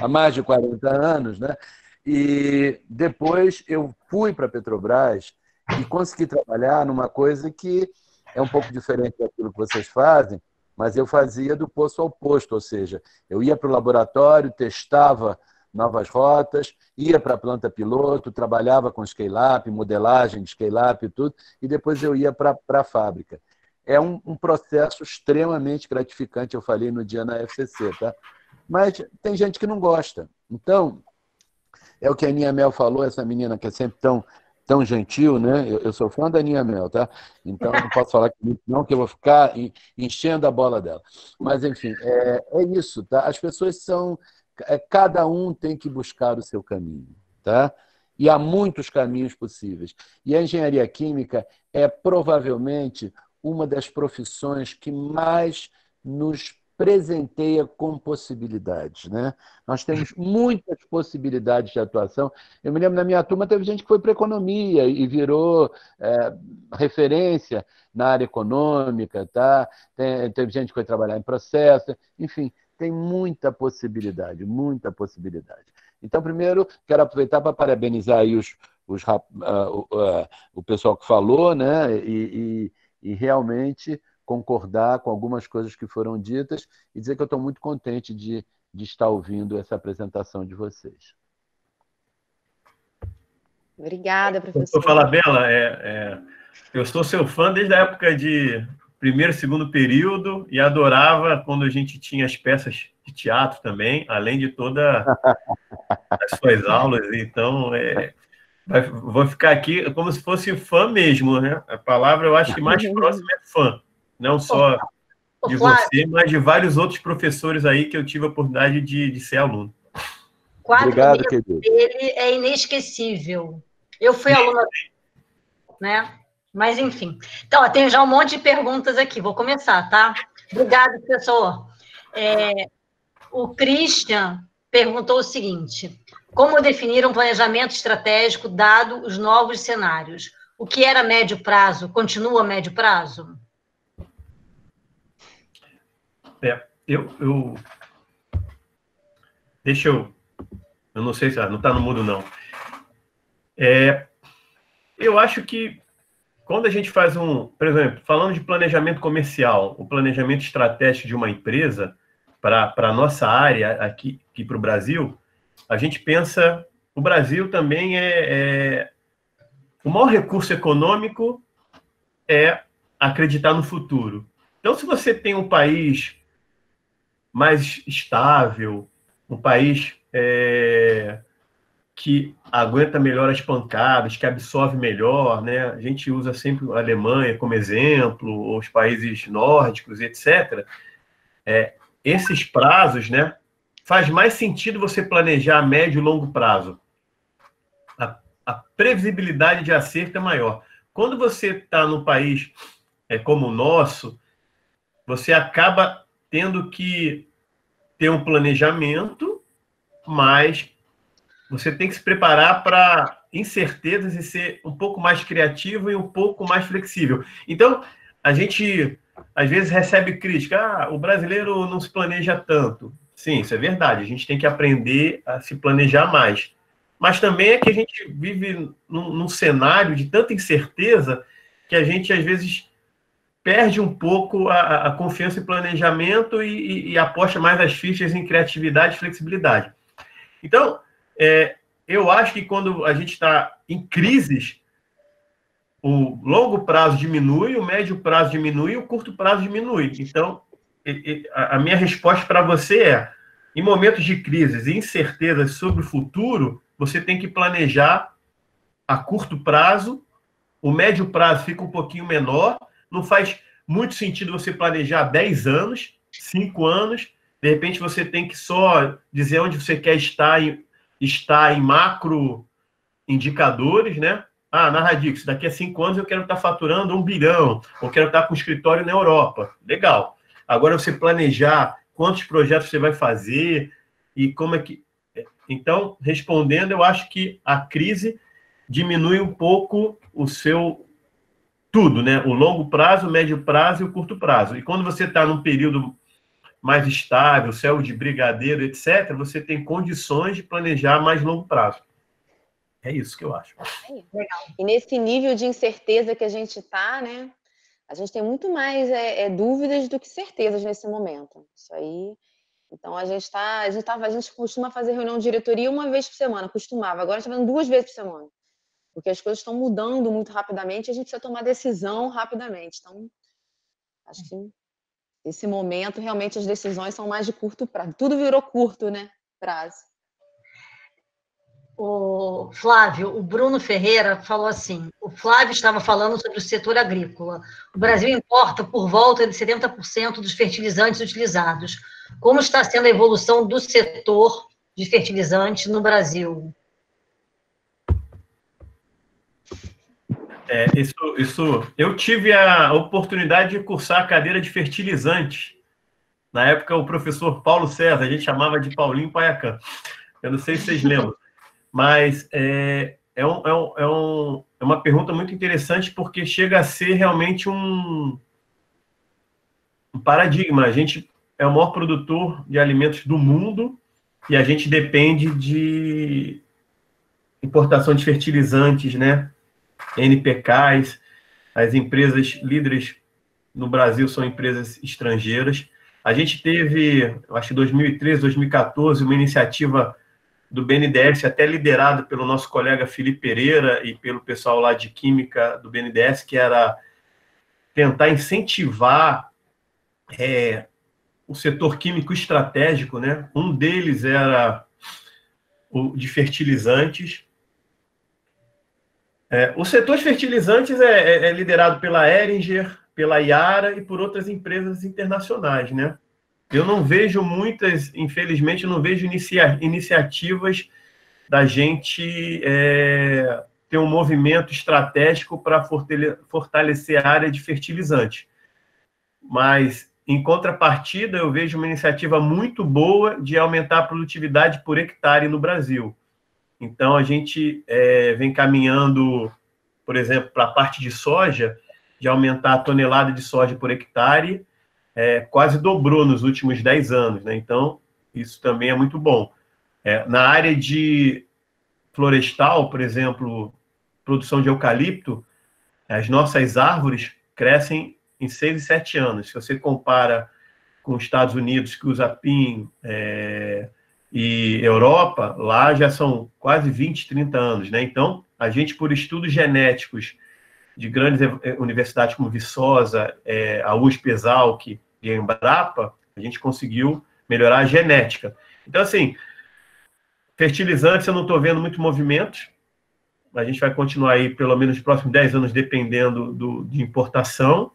Speaker 5: há mais de 40 anos, né? E depois eu fui para a Petrobras e consegui trabalhar numa coisa que é um pouco diferente daquilo que vocês fazem, mas eu fazia do poço ao posto, ou seja, eu ia para o laboratório, testava novas rotas, ia para a planta piloto, trabalhava com scale-up, modelagem de scale-up e tudo, e depois eu ia para a fábrica. É um processo extremamente gratificante, eu falei no dia na FCC, tá? Mas tem gente que não gosta. Então, é o que a Aninha Mel falou, essa menina que é sempre tão gentil, né? Eu sou fã da Aninha Mel, tá? Então, não posso falar não, que eu vou ficar enchendo a bola dela. Mas, enfim, é isso, tá? As pessoas são... Cada um tem que buscar o seu caminho, tá? E há muitos caminhos possíveis. E a engenharia química é provavelmente uma das profissões que mais nos presenteia com possibilidades, né? Nós temos muitas possibilidades de atuação. Eu me lembro, na minha turma, teve gente que foi para economia e virou referência na área econômica, tá? Teve gente que foi trabalhar em processo, enfim, tem muita possibilidade, muita possibilidade. Então, primeiro, quero aproveitar para parabenizar aí o pessoal que falou, né? E realmente concordar com algumas coisas que foram ditas e dizer que eu estou muito contente de estar ouvindo essa apresentação de vocês.
Speaker 3: Obrigada, professor.
Speaker 2: Eu falo, Bela, eu sou seu fã desde a época de primeiro e segundo período e adorava quando a gente tinha as peças de teatro também, além de todas as suas aulas. Então, vou ficar aqui como se fosse fã mesmo, né? A palavra, eu acho que mais próxima é fã. Não só de você, mas de vários outros professores aí que eu tive a oportunidade de ser aluno.
Speaker 5: Obrigado, querido.
Speaker 1: Ele é inesquecível. Eu fui aluna, né? Mas, enfim. Então, eu tenho já um monte de perguntas aqui. Vou começar, tá? Obrigada, professor. O Christian perguntou o seguinte: como definir um planejamento estratégico dado os novos cenários? O que era médio prazo continua médio prazo?
Speaker 2: Deixa eu não sei se não está no mudo, não. Eu acho que quando a gente faz por exemplo, falando de planejamento comercial, o planejamento estratégico de uma empresa para a nossa área aqui para o Brasil, a gente pensa, o Brasil também o maior recurso econômico é acreditar no futuro. Então, se você tem um país mais estável, um país que aguenta melhor as pancadas, que absorve melhor, né? A gente usa sempre a Alemanha como exemplo, ou os países nórdicos, etc. Esses prazos, né? Faz mais sentido você planejar a médio e longo prazo. A previsibilidade de acerto é maior. quando você está num país como o nosso, você acaba tendo que ter um planejamento, mas você tem que se preparar para incertezas e ser um pouco mais criativo e um pouco mais flexível. Então, a gente, às vezes, recebe crítica. O brasileiro não se planeja tanto. Sim, isso é verdade. A gente tem que aprender a se planejar mais. Mas também é que a gente vive num cenário de tanta incerteza que a gente, às vezes, perde um pouco a confiança em planejamento e aposta mais as fichas em criatividade e flexibilidade. Então, eu acho que quando a gente está em crises, o longo prazo diminui, o médio prazo diminui e o curto prazo diminui. Então, a minha resposta para você é, em momentos de crises e incertezas sobre o futuro, você tem que planejar a curto prazo, o médio prazo fica um pouquinho menor, não faz muito sentido você planejar 10 anos, 5 anos, de repente você tem que só dizer onde você quer estar em macro indicadores, né? Na Radix, daqui a 5 anos eu quero estar faturando 1 bilhão, ou quero estar com escritório na Europa. Legal. Agora você planejar quantos projetos você vai fazer e como é que... Então, respondendo, eu acho que a crise diminui um pouco o seu tudo, né? O longo prazo, o médio prazo e o curto prazo. E quando você está num período mais estável, céu de brigadeiro, etc., você tem condições de planejar mais longo prazo. É isso que eu acho.
Speaker 3: Legal. E nesse nível de incerteza que a gente está, né? A gente tem muito mais dúvidas do que certezas nesse momento. Isso aí. Então a gente costuma fazer reunião de diretoria uma vez por semana, costumava. Agora está fazendo 2 vezes por semana, porque as coisas estão mudando muito rapidamente e a gente precisa tomar decisão rapidamente. Então, acho que nesse momento realmente as decisões são mais de curto prazo. Tudo virou curto, né? Prazo.
Speaker 1: O Flávio, o Bruno Ferreira falou assim, o Flávio estava falando sobre o setor agrícola. O Brasil importa por volta de 70% dos fertilizantes utilizados. Como está sendo a evolução do setor de fertilizantes no Brasil?
Speaker 2: Eu tive a oportunidade de cursar a cadeira de fertilizantes. Na época, o professor Paulo César, a gente chamava de Paulinho Paiacan. Eu não sei se vocês lembram. Mas é uma pergunta muito interessante porque chega a ser realmente um paradigma. A gente é o maior produtor de alimentos do mundo e a gente depende de importação de fertilizantes, né? NPKs. As empresas líderes no Brasil são empresas estrangeiras. A gente teve, acho que 2013, 2014, uma iniciativa do BNDES, até liderado pelo nosso colega Felipe Pereira e pelo pessoal lá de Química do BNDES, que era tentar incentivar o setor químico estratégico, né? Um deles era o de fertilizantes. O setor de fertilizantes é liderado pela Ehringer, pela Yara e por outras empresas internacionais, né? Eu não vejo muitas, infelizmente, eu não vejo iniciativas da gente ter um movimento estratégico para fortalecer a área de fertilizante. Mas, em contrapartida, eu vejo uma iniciativa muito boa de aumentar a produtividade por hectare no Brasil. Então, a gente vem caminhando, por exemplo, para a parte de soja, de aumentar a tonelada de soja por hectare, quase dobrou nos últimos 10 anos, né? Então, isso também é muito bom. Na área de florestal, por exemplo, produção de eucalipto, as nossas árvores crescem em 6 e 7 anos. Se você compara com os Estados Unidos, que usa PIN, e Europa, lá já são quase 20, 30 anos, né? Então, a gente, por estudos genéticos de grandes universidades como Viçosa, a USP, Exalc e a Embrapa, a gente conseguiu melhorar a genética. Então, assim, fertilizantes eu não estou vendo muito movimento. A gente vai continuar aí, pelo menos, nos próximos 10 anos, dependendo de importação.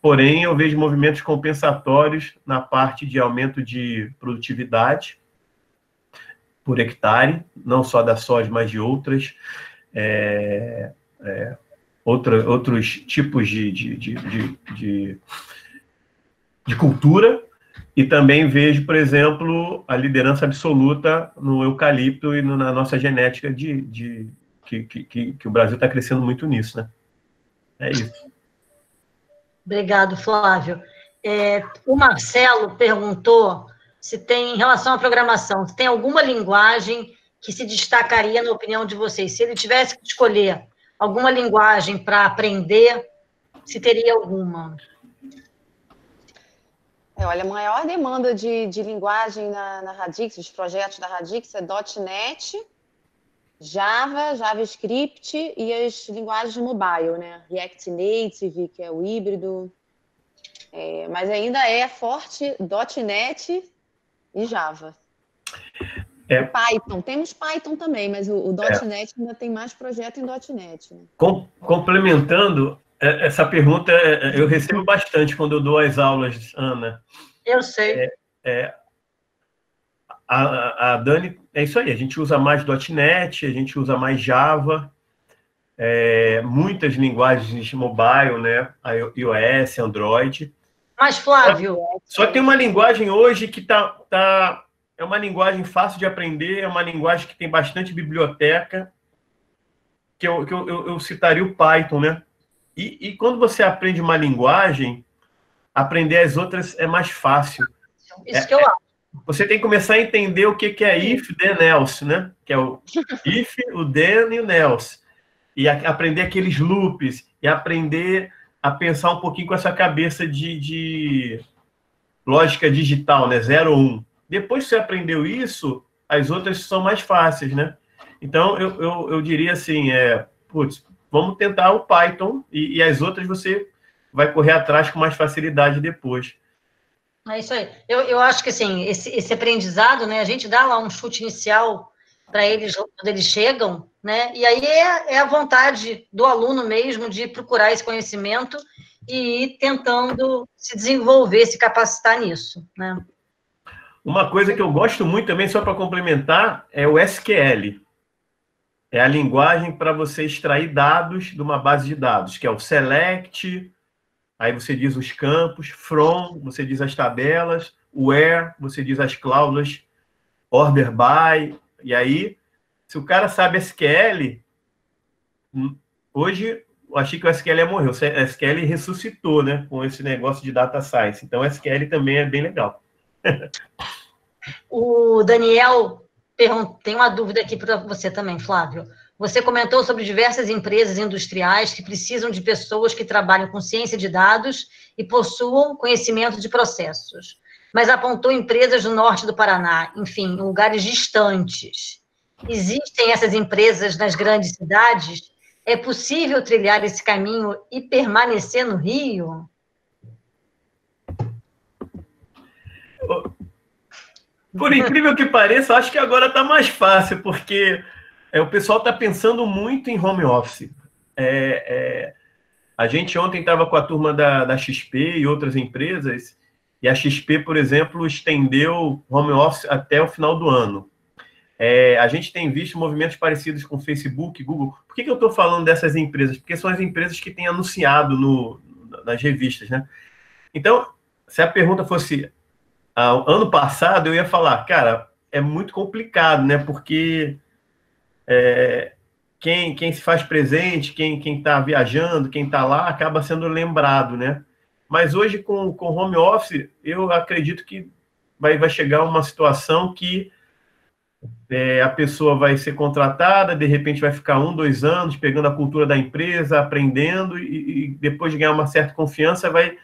Speaker 2: Porém, eu vejo movimentos compensatórios na parte de aumento de produtividade por hectare, não só da soja, mas de outras outros tipos de cultura, e também vejo, por exemplo, a liderança absoluta no eucalipto e na nossa genética que o Brasil está crescendo muito nisso, né? É isso.
Speaker 1: Obrigado, Flávio. O Marcelo perguntou se tem, em relação à programação, se tem alguma linguagem que se destacaria na opinião de vocês. Se ele tivesse que escolher alguma linguagem para aprender, se teria alguma?
Speaker 3: Olha, a maior demanda de linguagem na Radix, dos projetos da Radix, é .NET, Java, JavaScript e as linguagens mobile, né? React Native, que é o híbrido. Mas ainda é forte .NET e Java. Python, temos Python também, mas o .NET ainda tem mais projeto em .NET. Né?
Speaker 2: Complementando, essa pergunta eu recebo bastante quando eu dou as aulas, Ana.
Speaker 1: Eu sei.
Speaker 2: A Dani, é isso aí, a gente usa mais .NET, a gente usa mais Java, muitas linguagens mobile, né? iOS, Android.
Speaker 1: Mas, Flávio...
Speaker 2: Só tem uma linguagem hoje que é uma linguagem fácil de aprender, é uma linguagem que tem bastante biblioteca, que eu citaria o Python, né? E quando você aprende uma linguagem, aprender as outras é mais fácil.
Speaker 1: Isso que eu acho.
Speaker 2: Você tem que começar a entender o que é if, then, else, né? Que é o if, o then e o else. E aprender aqueles loops, e aprender a pensar um pouquinho com essa cabeça de lógica digital, né? 0 ou 1. Depois que você aprendeu isso, as outras são mais fáceis, né? Então, eu diria assim, vamos tentar o Python e as outras você vai correr atrás com mais facilidade depois.
Speaker 1: É isso aí. Eu acho que, assim, esse aprendizado, né, a gente dá lá um chute inicial para eles quando eles chegam, né? E aí é a vontade do aluno mesmo de procurar esse conhecimento e ir tentando se desenvolver, se capacitar nisso, né?
Speaker 2: Uma coisa que eu gosto muito também, só para complementar, é o SQL. É a linguagem para você extrair dados de uma base de dados, que é o select, aí você diz os campos, from, você diz as tabelas, where, você diz as cláusulas, order by, e aí, se o cara sabe SQL, hoje eu achei que o SQL morreu, o SQL ressuscitou, né, com esse negócio de data science, então o SQL também é bem legal.
Speaker 1: O Daniel tem uma dúvida aqui para você também, Flávio. Você comentou sobre diversas empresas industriais que precisam de pessoas que trabalham com ciência de dados e possuam conhecimento de processos, mas apontou empresas do norte do Paraná, enfim, em lugares distantes. Existem essas empresas nas grandes cidades? É possível trilhar esse caminho e permanecer no Rio?
Speaker 2: Por incrível que pareça, acho que agora está mais fácil, porque o pessoal está pensando muito em home office. A gente ontem estava com a turma da XP e outras empresas, e a XP, por exemplo, estendeu home office até o final do ano. A gente tem visto movimentos parecidos com Facebook, Google. Por que eu estou falando dessas empresas? Porque são as empresas que têm anunciado nas revistas, né? Então, se a pergunta fosse... ano passado, eu ia falar, cara, é muito complicado, né? Porque quem se faz presente, quem está viajando, quem está lá, acaba sendo lembrado, né? Mas hoje, com home office, eu acredito que vai chegar uma situação que a pessoa vai ser contratada, de repente vai ficar 1, 2 anos pegando a cultura da empresa, aprendendo, e depois de ganhar uma certa confiança, vai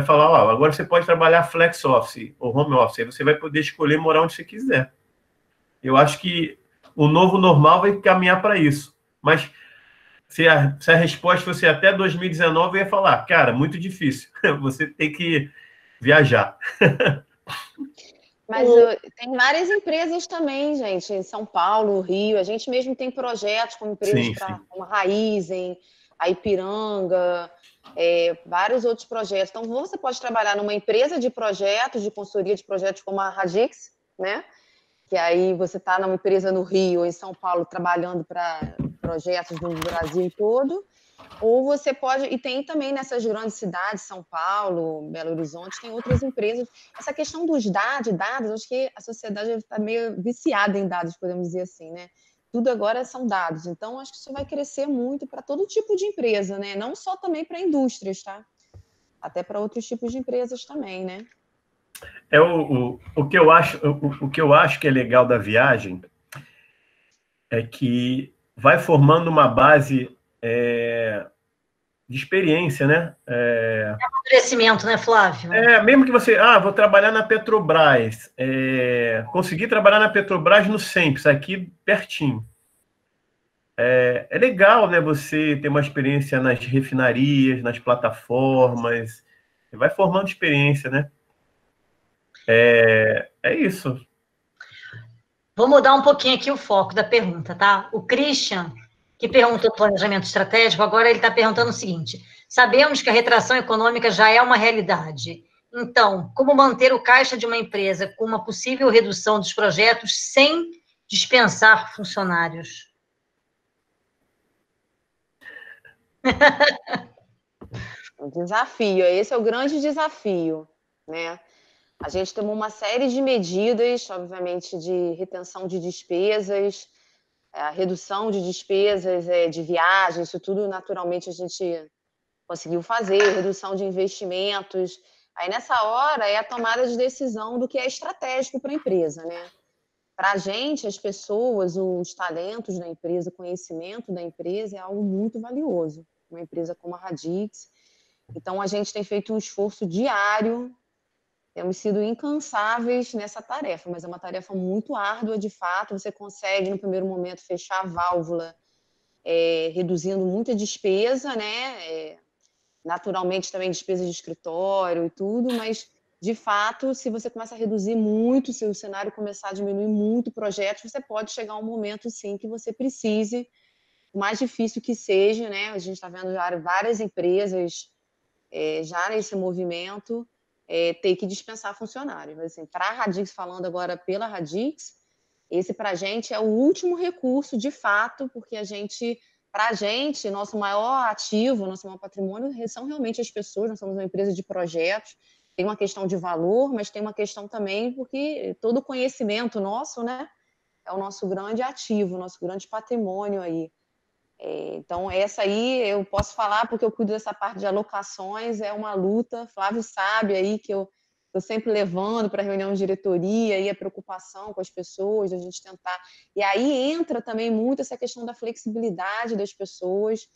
Speaker 2: falar, agora você pode trabalhar flex office ou home office, aí você vai poder escolher morar onde você quiser. Eu acho que o novo normal vai caminhar para isso. Mas se a resposta fosse até 2019, eu ia falar, cara, muito difícil. Você tem que viajar.
Speaker 3: Mas tem várias empresas também, gente, em São Paulo, Rio. A gente mesmo tem projetos como empresas como a Raizen, a Ipiranga... vários outros projetos. Então, você pode trabalhar numa empresa de projetos, de consultoria de projetos como a Radix, né? Que aí você está numa empresa no Rio ou em São Paulo trabalhando para projetos no Brasil todo. Ou você pode, e tem também nessas grandes cidades, São Paulo, Belo Horizonte, tem outras empresas. Essa questão dos dados, acho que a sociedade está meio viciada em dados, podemos dizer assim, né? Tudo agora são dados. Então, acho que isso vai crescer muito para todo tipo de empresa, né? Não só também para indústrias, tá? Até para outros tipos de empresas também, né?
Speaker 2: O que eu acho que é legal da viagem é que vai formando uma base de experiência, né?
Speaker 1: Crescimento, né, Flávio?
Speaker 2: Mesmo que você, vou trabalhar na Petrobras, consegui trabalhar na Petrobras no Sempre, aqui pertinho. É legal, né, você ter uma experiência nas refinarias, nas plataformas, vai formando experiência, né? É isso.
Speaker 1: Vou mudar um pouquinho aqui o foco da pergunta, tá? O Christian, que perguntou planejamento estratégico, agora ele está perguntando o seguinte: sabemos que a retração econômica já é uma realidade. Então, como manter o caixa de uma empresa com uma possível redução dos projetos sem dispensar funcionários?
Speaker 3: Um desafio, esse é o grande desafio, né? A gente tomou uma série de medidas, obviamente, de retenção de despesas, a redução de despesas de viagem, isso tudo naturalmente a gente conseguiu fazer, redução de investimentos. Aí nessa hora é a tomada de decisão do que é estratégico para a empresa, né? Para a gente, as pessoas, os talentos da empresa, o conhecimento da empresa é algo muito valioso. Uma empresa como a Radix. Então, a gente tem feito um esforço diário, temos sido incansáveis nessa tarefa, mas é uma tarefa muito árdua, de fato. Você consegue, no primeiro momento, fechar a válvula, reduzindo muita despesa, né? Naturalmente, também despesa de escritório e tudo, mas, de fato, se você começa a reduzir muito, se o cenário começar a diminuir muito projetos, você pode chegar a um momento, sim, que você precise, o mais difícil que seja, né? A gente está vendo já várias empresas já nesse movimento, ter que dispensar funcionários. Mas, assim, para a Radix, falando agora pela Radix, esse para a gente é o último recurso, de fato, porque para a gente, nosso maior ativo, nosso maior patrimônio são realmente as pessoas. Nós somos uma empresa de projetos, tem uma questão de valor, mas tem uma questão também porque todo o conhecimento nosso, né, é o nosso grande ativo, nosso grande patrimônio aí. Então, essa aí eu posso falar porque eu cuido dessa parte de alocações, é uma luta. Flávio sabe aí que eu sempre levando para reunião de diretoria e a preocupação com as pessoas, a gente tentar. E aí entra também muito essa questão da flexibilidade das pessoas,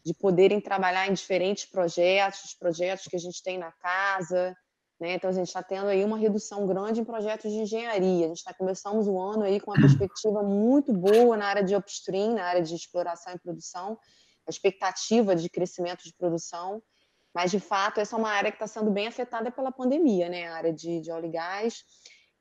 Speaker 3: de poderem trabalhar em diferentes projetos, os projetos que a gente tem na casa, né? Então, a gente está tendo aí uma redução grande em projetos de engenharia. Começamos o ano aí com uma perspectiva muito boa na área de upstream, na área de exploração e produção, a expectativa de crescimento de produção, mas, de fato, essa é uma área que está sendo bem afetada pela pandemia, né? A área de óleo e gás.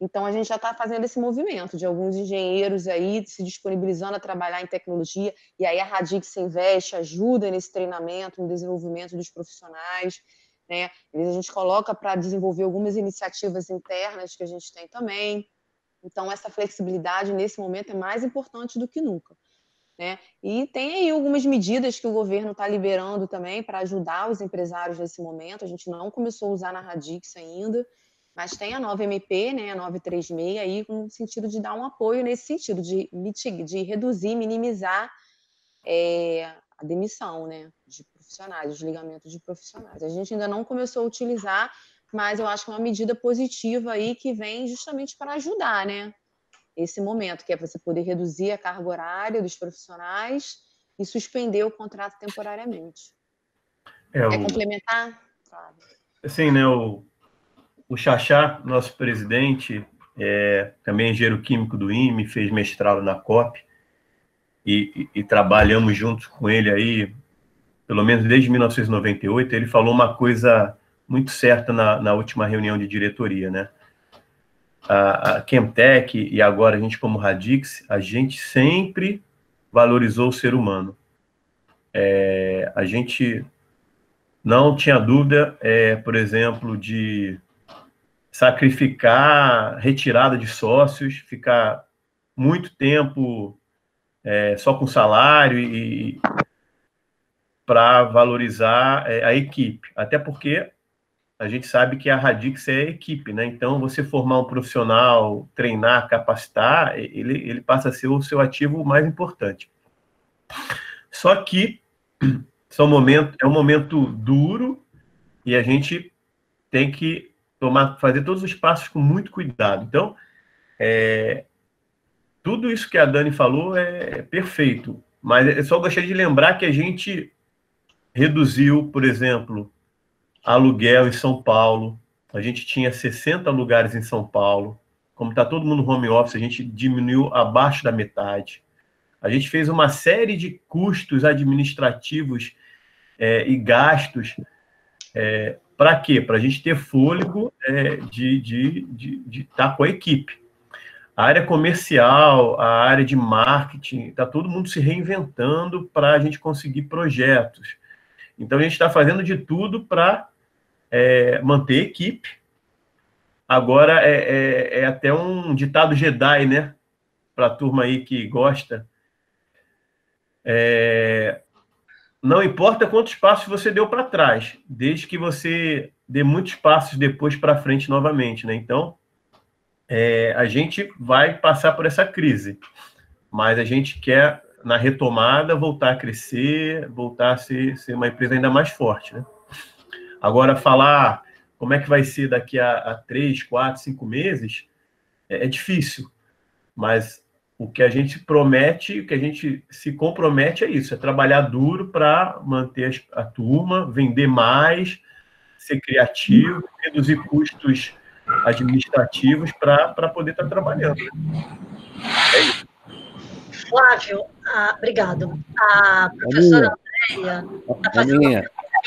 Speaker 3: Então, a gente já está fazendo esse movimento de alguns engenheiros aí se disponibilizando a trabalhar em tecnologia, e aí a Radix investe, ajuda nesse treinamento, no desenvolvimento dos profissionais, né? Às vezes a gente coloca para desenvolver algumas iniciativas internas que a gente tem também. Então, essa flexibilidade, nesse momento, é mais importante do que nunca, né? E tem aí algumas medidas que o governo está liberando também para ajudar os empresários nesse momento. A gente não começou a usar na Radix ainda, mas tem a nova MP, né, a 936, aí, no sentido de dar um apoio nesse sentido, de reduzir, minimizar a demissão, né, de profissionais, o desligamento de profissionais. A gente ainda não começou a utilizar, mas eu acho que é uma medida positiva aí que vem justamente para ajudar, né, esse momento, que é você poder reduzir a carga horária dos profissionais e suspender o contrato temporariamente. Quer complementar? Claro.
Speaker 2: Assim, né, o Xaxá, nosso presidente, também engenheiro químico do IME, fez mestrado na COP, e trabalhamos juntos com ele aí, pelo menos desde 1998. Ele falou uma coisa muito certa na última reunião de diretoria, né? A Chemtech e agora a gente como Radix, a gente sempre valorizou o ser humano. A gente não tinha dúvida, por exemplo, de sacrificar retirada de sócios, ficar muito tempo só com salário para valorizar a equipe. Até porque a gente sabe que a Radix é equipe, né? Então, você formar um profissional, treinar, capacitar, ele passa a ser o seu ativo mais importante. Só que é um momento duro e a gente tem que fazer todos os passos com muito cuidado. Então, tudo isso que a Dani falou é perfeito, mas eu só gostaria de lembrar que a gente reduziu, por exemplo, aluguel em São Paulo. A gente tinha 60 lugares em São Paulo. Como está todo mundo home office, a gente diminuiu abaixo da metade. A gente fez uma série de custos administrativos e gastos. Para quê? Para a gente ter fôlego de estar com a equipe. A área comercial, a área de marketing, está todo mundo se reinventando para a gente conseguir projetos. Então, a gente está fazendo de tudo para manter a equipe. Agora, é até um ditado Jedi, né? Para a turma aí que gosta. Não importa quantos passos você deu para trás, desde que você dê muitos passos depois para frente novamente, né? Então, a gente vai passar por essa crise, mas a gente quer, na retomada, voltar a crescer, voltar a ser uma empresa ainda mais forte, né? Agora, falar como é que vai ser daqui a 3, 4, 5 meses é difícil, mas o que a gente promete, o que a gente se compromete é isso, é trabalhar duro para manter a turma, vender mais, ser criativo, reduzir custos administrativos para poder estar trabalhando. É isso.
Speaker 1: Flávio, obrigado. A professora Andréia está fazendo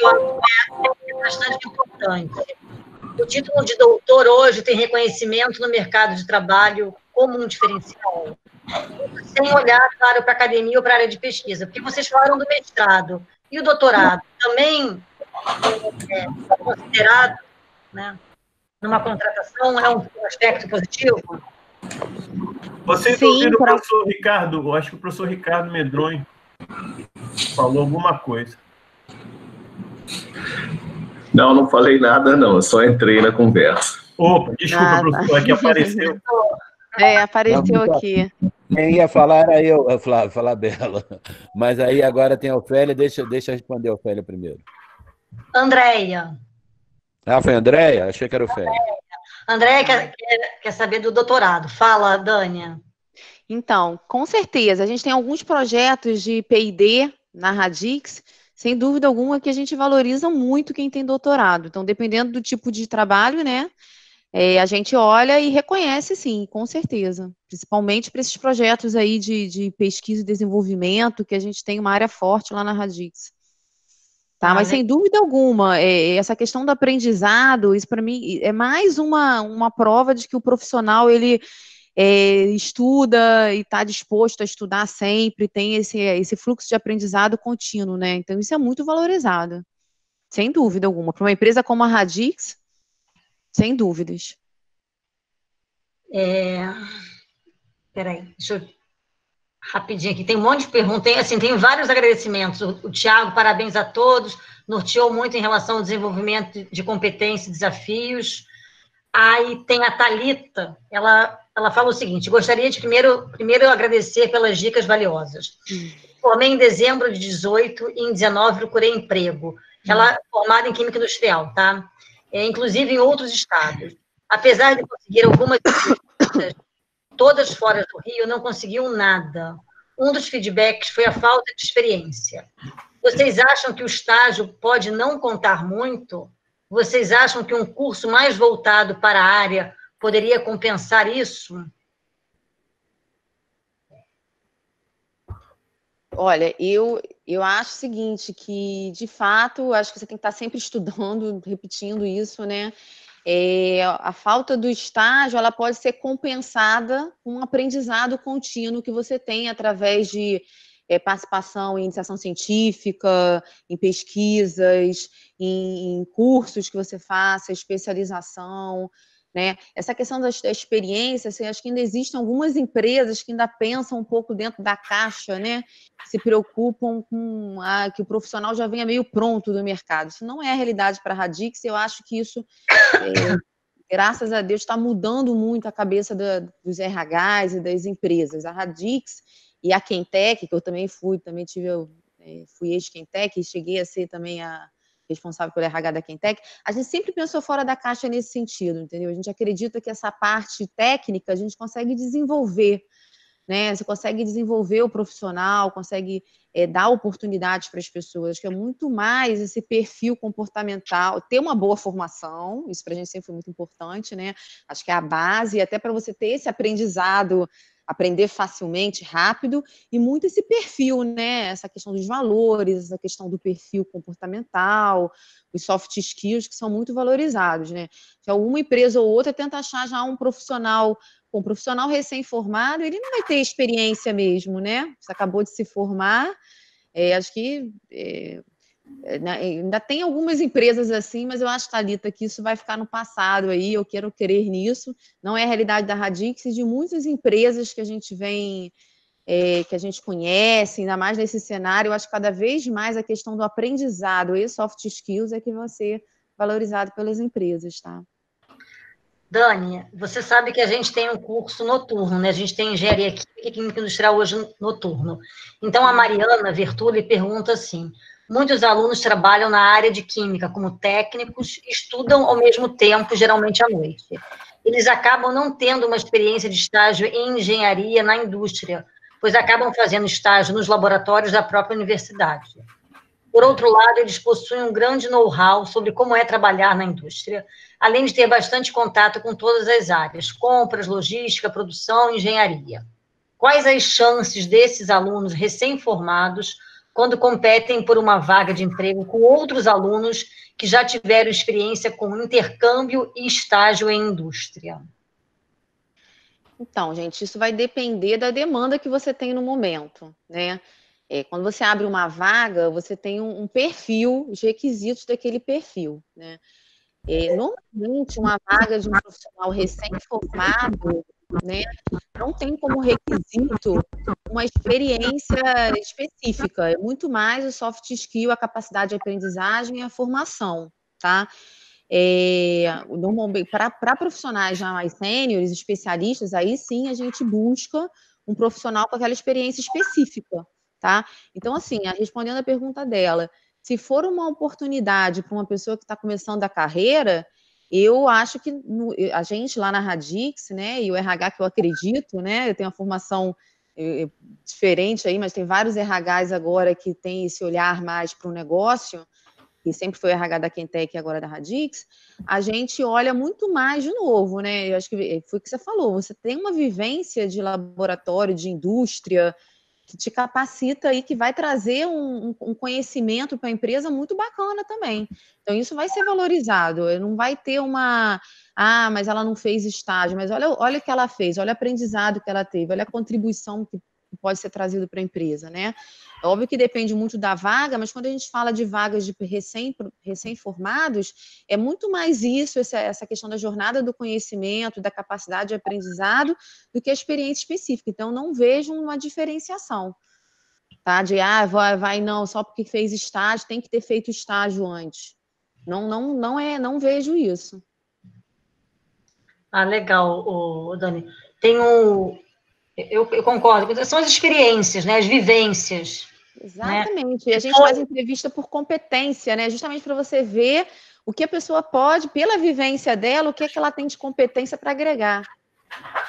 Speaker 1: uma bastante importante. O título de doutor hoje tem reconhecimento no mercado de trabalho como um diferencial, sem olhar, claro, para a academia ou para a área de pesquisa, porque vocês falaram do mestrado. E o doutorado também é considerado, né, numa contratação, é um aspecto positivo?
Speaker 2: Vocês ouviram o professor Ricardo? Eu acho que o professor Ricardo Medronho falou alguma coisa.
Speaker 6: Não falei nada, não. Eu só entrei na conversa.
Speaker 2: Opa, desculpa, professor, é que apareceu.
Speaker 3: Apareceu aqui.
Speaker 5: Quem ia falar era eu, Flávio, falar Bela. Mas aí agora tem a Ofélia, deixa eu responder a Ofélia primeiro.
Speaker 1: Andréia.
Speaker 5: Foi a Andréia? Achei que era a Ofélia.
Speaker 1: Andréia quer saber do doutorado. Fala, Dânia.
Speaker 3: Então, com certeza, a gente tem alguns projetos de P&D na Radix, sem dúvida alguma, que a gente valoriza muito quem tem doutorado. Então, dependendo do tipo de trabalho, né, a gente olha e reconhece, sim, com certeza. Principalmente para esses projetos aí de pesquisa e desenvolvimento, que a gente tem uma área forte lá na Radix. Tá, mas sem dúvida alguma, essa questão do aprendizado, isso para mim é mais uma prova de que o profissional, ele estuda e está disposto a estudar sempre, tem esse fluxo de aprendizado contínuo, né? Então, isso é muito valorizado, sem dúvida alguma. Para uma empresa como a Radix, sem dúvidas.
Speaker 1: Peraí, deixa eu... Rapidinho aqui, tem um monte de perguntas, tem vários agradecimentos. O Tiago, parabéns a todos, norteou muito em relação ao desenvolvimento de competências e desafios. Aí tem a Thalita, ela fala o seguinte: gostaria de primeiro agradecer pelas dicas valiosas. Formei em dezembro de 18 e em 19 procurei emprego. Ela é formada em Química Industrial, tá? Inclusive em outros estados. Apesar de conseguir algumas entrevistas, todas fora do Rio, não conseguiam nada. Um dos feedbacks foi a falta de experiência. Vocês acham que o estágio pode não contar muito? Vocês acham que um curso mais voltado para a área poderia compensar isso?
Speaker 3: Olha, eu acho o seguinte, que, de fato, acho que você tem que estar sempre estudando, repetindo isso, né? A falta do estágio, ela pode ser compensada com um aprendizado contínuo que você tem através de participação em iniciação científica, em pesquisas, em cursos que você faça, especialização. né? Essa questão da experiência, assim, acho que ainda existem algumas empresas que ainda pensam um pouco dentro da caixa, né? Se preocupam com que o profissional já venha meio pronto do mercado. Isso não é a realidade para a Radix, eu acho que isso, graças a Deus, está mudando muito a cabeça dos RHs e das empresas. A Radix e a Quentec, que eu também fui ex-Quentec e cheguei a ser também a responsável pelo RH da Quentec, a gente sempre pensou fora da caixa nesse sentido, entendeu? A gente acredita que essa parte técnica a gente consegue desenvolver, né? Você consegue desenvolver o profissional, consegue dar oportunidades para as pessoas, que é muito mais esse perfil comportamental, ter uma boa formação, isso para a gente sempre foi muito importante, né? Acho que é a base, até para você ter esse aprendizado, aprender facilmente, rápido, e muito esse perfil, né? Essa questão dos valores, essa questão do perfil comportamental, os soft skills, que são muito valorizados, né? Se alguma empresa ou outra tenta achar já um profissional recém-formado, ele não vai ter experiência mesmo, né? Você acabou de se formar, acho que ainda tem algumas empresas assim, mas eu acho, Thalita, que isso vai ficar no passado aí, eu quero crer nisso, não é a realidade da Radix e de muitas empresas que a gente vem, que a gente conhece, ainda mais nesse cenário, eu acho que cada vez mais a questão do aprendizado e soft skills é que vai ser valorizado pelas empresas, tá?
Speaker 1: Dani, você sabe que a gente tem um curso noturno, né? A gente tem engenharia química e química industrial hoje noturno. Então, a Mariana Vertulli pergunta assim: muitos alunos trabalham na área de química como técnicos e estudam ao mesmo tempo, geralmente à noite. Eles acabam não tendo uma experiência de estágio em engenharia na indústria, pois acabam fazendo estágio nos laboratórios da própria universidade. Por outro lado, eles possuem um grande know-how sobre como é trabalhar na indústria, além de ter bastante contato com todas as áreas, compras, logística, produção e engenharia. Quais as chances desses alunos recém-formados quando competem por uma vaga de emprego com outros alunos que já tiveram experiência com intercâmbio e estágio em indústria?
Speaker 3: Então, gente, isso vai depender da demanda que você tem no momento, né? Quando você abre uma vaga, você tem um perfil, os requisitos daquele perfil, né? Normalmente, uma vaga de um profissional recém-formado, né, não tem como requisito uma experiência específica, é muito mais o soft skill, a capacidade de aprendizagem e a formação, tá? Normalmente, para profissionais já mais sêniores, especialistas, aí sim a gente busca um profissional com aquela experiência específica, tá? Então, assim, respondendo a pergunta dela, se for uma oportunidade para uma pessoa que está começando a carreira, eu acho que a gente lá na Radix, né, e o RH que eu acredito, né, eu tenho uma formação diferente aí, mas tem vários RHs agora que têm esse olhar mais para o negócio, que sempre foi o RH da Quentec e agora da Radix, a gente olha muito mais de novo, né? Eu acho que foi o que você falou, você tem uma vivência de laboratório, de indústria, que te capacita e que vai trazer um conhecimento para a empresa muito bacana também. Então, isso vai ser valorizado. Não vai ter mas ela não fez estágio, mas olha o que ela fez, olha o aprendizado que ela teve, olha a contribuição que pode ser trazido para a empresa, né? É óbvio que depende muito da vaga, mas quando a gente fala de vagas de recém-formados, é muito mais isso, essa questão da jornada do conhecimento, da capacidade de aprendizado, do que a experiência específica. Então, não vejo uma diferenciação, tá? Vai não, só porque fez estágio, tem que ter feito estágio antes. Não vejo isso.
Speaker 1: Ah, legal, Dani. Eu concordo, são as experiências, né, as vivências.
Speaker 3: Exatamente. Né? E a gente faz entrevista por competência, né? Justamente para você ver o que a pessoa pode, pela vivência dela, o que é que ela tem de competência para agregar.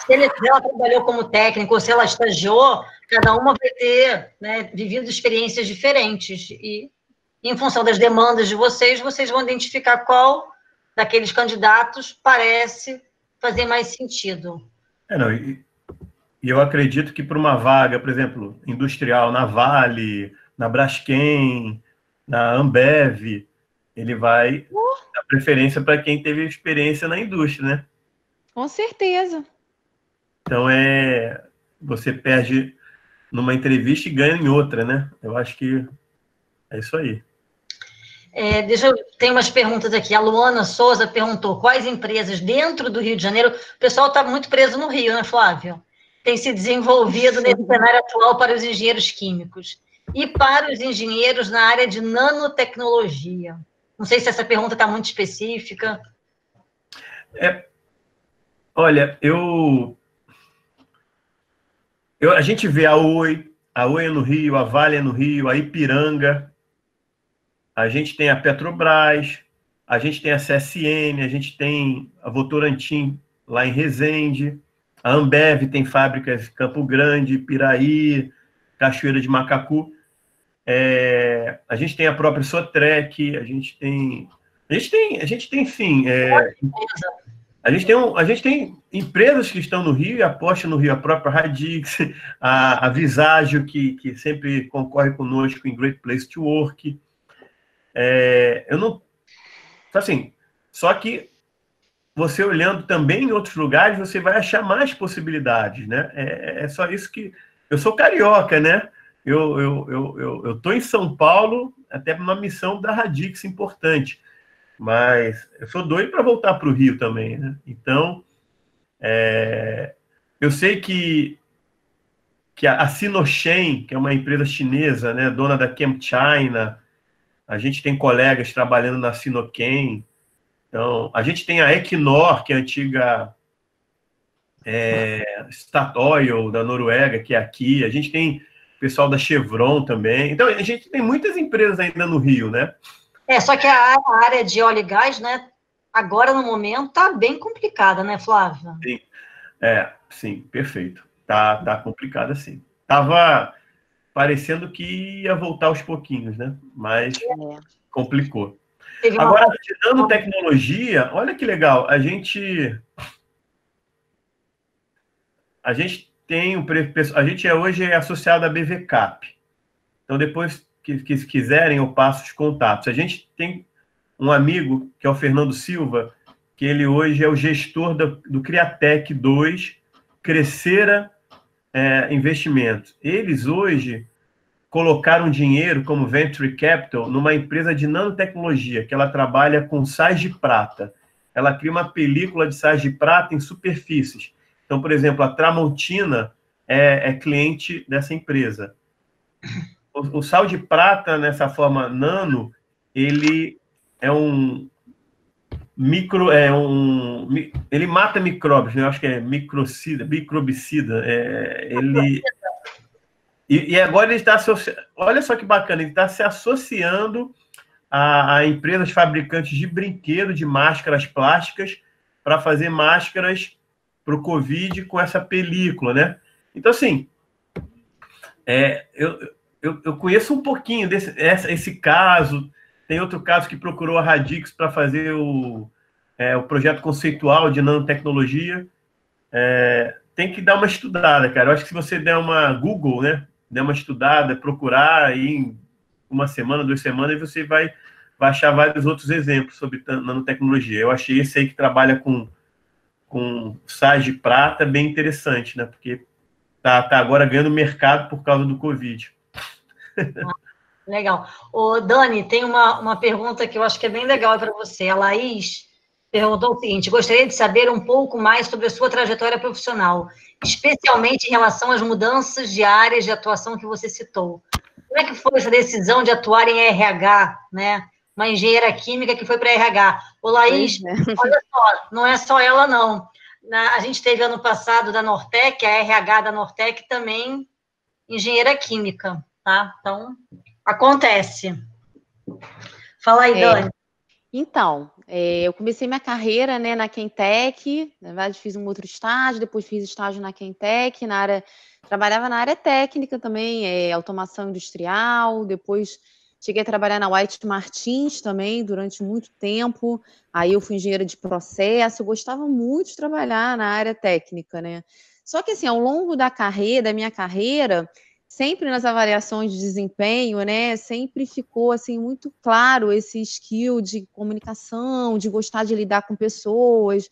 Speaker 1: Se ela trabalhou como técnico, ou se ela estagiou, cada uma vai ter, né, vivido experiências diferentes. E, em função das demandas de vocês vão identificar qual daqueles candidatos parece fazer mais sentido.
Speaker 2: E eu acredito que para uma vaga, por exemplo, industrial, na Vale, na Braskem, na Ambev, ele vai dar preferência para quem teve experiência na indústria, né?
Speaker 3: Com certeza.
Speaker 2: Então, você perde numa entrevista e ganha em outra, né? Eu acho que é isso aí.
Speaker 1: Tem umas perguntas aqui. A Luana Souza perguntou quais empresas dentro do Rio de Janeiro. O pessoal está muito preso no Rio, né, Flávio? Tem se desenvolvido nesse cenário atual para os engenheiros químicos e para os engenheiros na área de nanotecnologia. Não sei se essa pergunta está muito específica.
Speaker 2: Olha, a gente vê a Oi é no Rio, a Vale é no Rio, a Ipiranga, a gente tem a Petrobras, a gente tem a CSN, a gente tem a Votorantim lá em Resende, a Ambev tem fábricas em Campo Grande, Piraí, Cachoeira de Macacu, a gente tem a própria Sotrec, a gente tem, enfim, a gente tem empresas que estão no Rio e apostam no Rio, a própria Radix, a Visagio, que sempre concorre conosco em Great Place to Work. Assim, só que você olhando também em outros lugares, você vai achar mais possibilidades, né? É só isso que... Eu sou carioca, né? Eu tô em São Paulo, até por uma missão da Radix importante, mas eu sou doido para voltar para o Rio também, né? Então, eu sei que a Sinochem, que é uma empresa chinesa, né, dona da ChemChina, a gente tem colegas trabalhando na Sinochem. Então, a gente tem a Equinor, que é a antiga Statoil da Noruega, que é aqui. A gente tem pessoal da Chevron também. Então, a gente tem muitas empresas ainda no Rio, né?
Speaker 1: Só que a área de óleo e gás, né, agora no momento está bem complicada, né, Flávia?
Speaker 2: Sim, sim, perfeito. Tá complicada, sim. Tava parecendo que ia voltar aos pouquinhos, né? Mas complicou. Agora, de nanotecnologia, olha que legal, a gente hoje é associado à BVCap. Então, depois que quiserem, eu passo os contatos. A gente tem um amigo, que é o Fernando Silva, que ele hoje é o gestor do Criatec 2, Crescera Investimentos. Eles hoje colocaram dinheiro como venture capital numa empresa de nanotecnologia, que ela trabalha com sais de prata. Ela cria uma película de sais de prata em superfícies. Então, por exemplo, a Tramontina é cliente dessa empresa. O sal de prata, nessa forma nano, ele é ele mata micróbios, né? Eu acho que é microbicida. E agora ele está olha só que bacana, ele está se associando a empresas fabricantes de brinquedos, de máscaras plásticas, para fazer máscaras para o Covid com essa película, né? Então, assim, eu conheço um pouquinho esse caso. Tem outro caso que procurou a Radix para fazer o projeto conceitual de nanotecnologia. Tem que dar uma estudada, cara. Eu acho que se você der uma Google, né? Der uma estudada, procurar aí em uma semana, 2 semanas, e você vai achar vários outros exemplos sobre nanotecnologia. Eu achei esse aí que trabalha com sais de prata bem interessante, né? Porque tá agora ganhando mercado por causa do Covid.
Speaker 1: Legal. Dani, tem uma pergunta que eu acho que é bem legal para você. A Laís perguntou o seguinte: gostaria de saber um pouco mais sobre a sua trajetória profissional, especialmente em relação às mudanças de áreas de atuação que você citou. Como é que foi essa decisão de atuar em RH, né? Uma engenheira química que foi para RH. Laís, olha só, não é só ela, não. A gente teve ano passado da Nortec, a RH da Nortec também engenheira química, tá? Então, acontece. Fala aí, Dani.
Speaker 3: Então, eu comecei minha carreira, né, na Chemtech. Na verdade, fiz um outro estágio, depois fiz estágio na Chemtech, trabalhava na área técnica também, automação industrial. Depois cheguei a trabalhar na White Martins também durante muito tempo. Aí eu fui engenheira de processo, eu gostava muito de trabalhar na área técnica, né? Só que assim, ao longo da minha carreira, sempre nas avaliações de desempenho, né, sempre ficou assim muito claro esse skill de comunicação, de gostar de lidar com pessoas,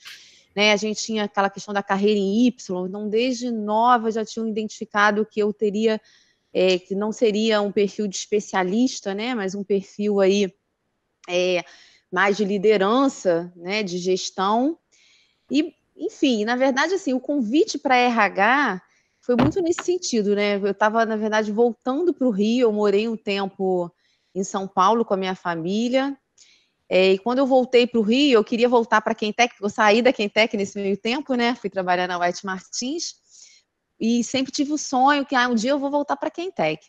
Speaker 3: né? A gente tinha aquela questão da carreira em Y, então desde nova já tinham identificado que eu teria que não seria um perfil de especialista, né, mas um perfil aí mais de liderança, né, de gestão. E, enfim, na verdade, assim, o convite para RH foi muito nesse sentido, né? Eu estava, na verdade, voltando para o Rio, eu morei um tempo em São Paulo com a minha família, e quando eu voltei para o Rio, eu queria voltar para a Quentec, porque eu saí da Quentec nesse meio tempo, né? Fui trabalhar na White Martins, e sempre tive o sonho que um dia eu vou voltar para a Quentec.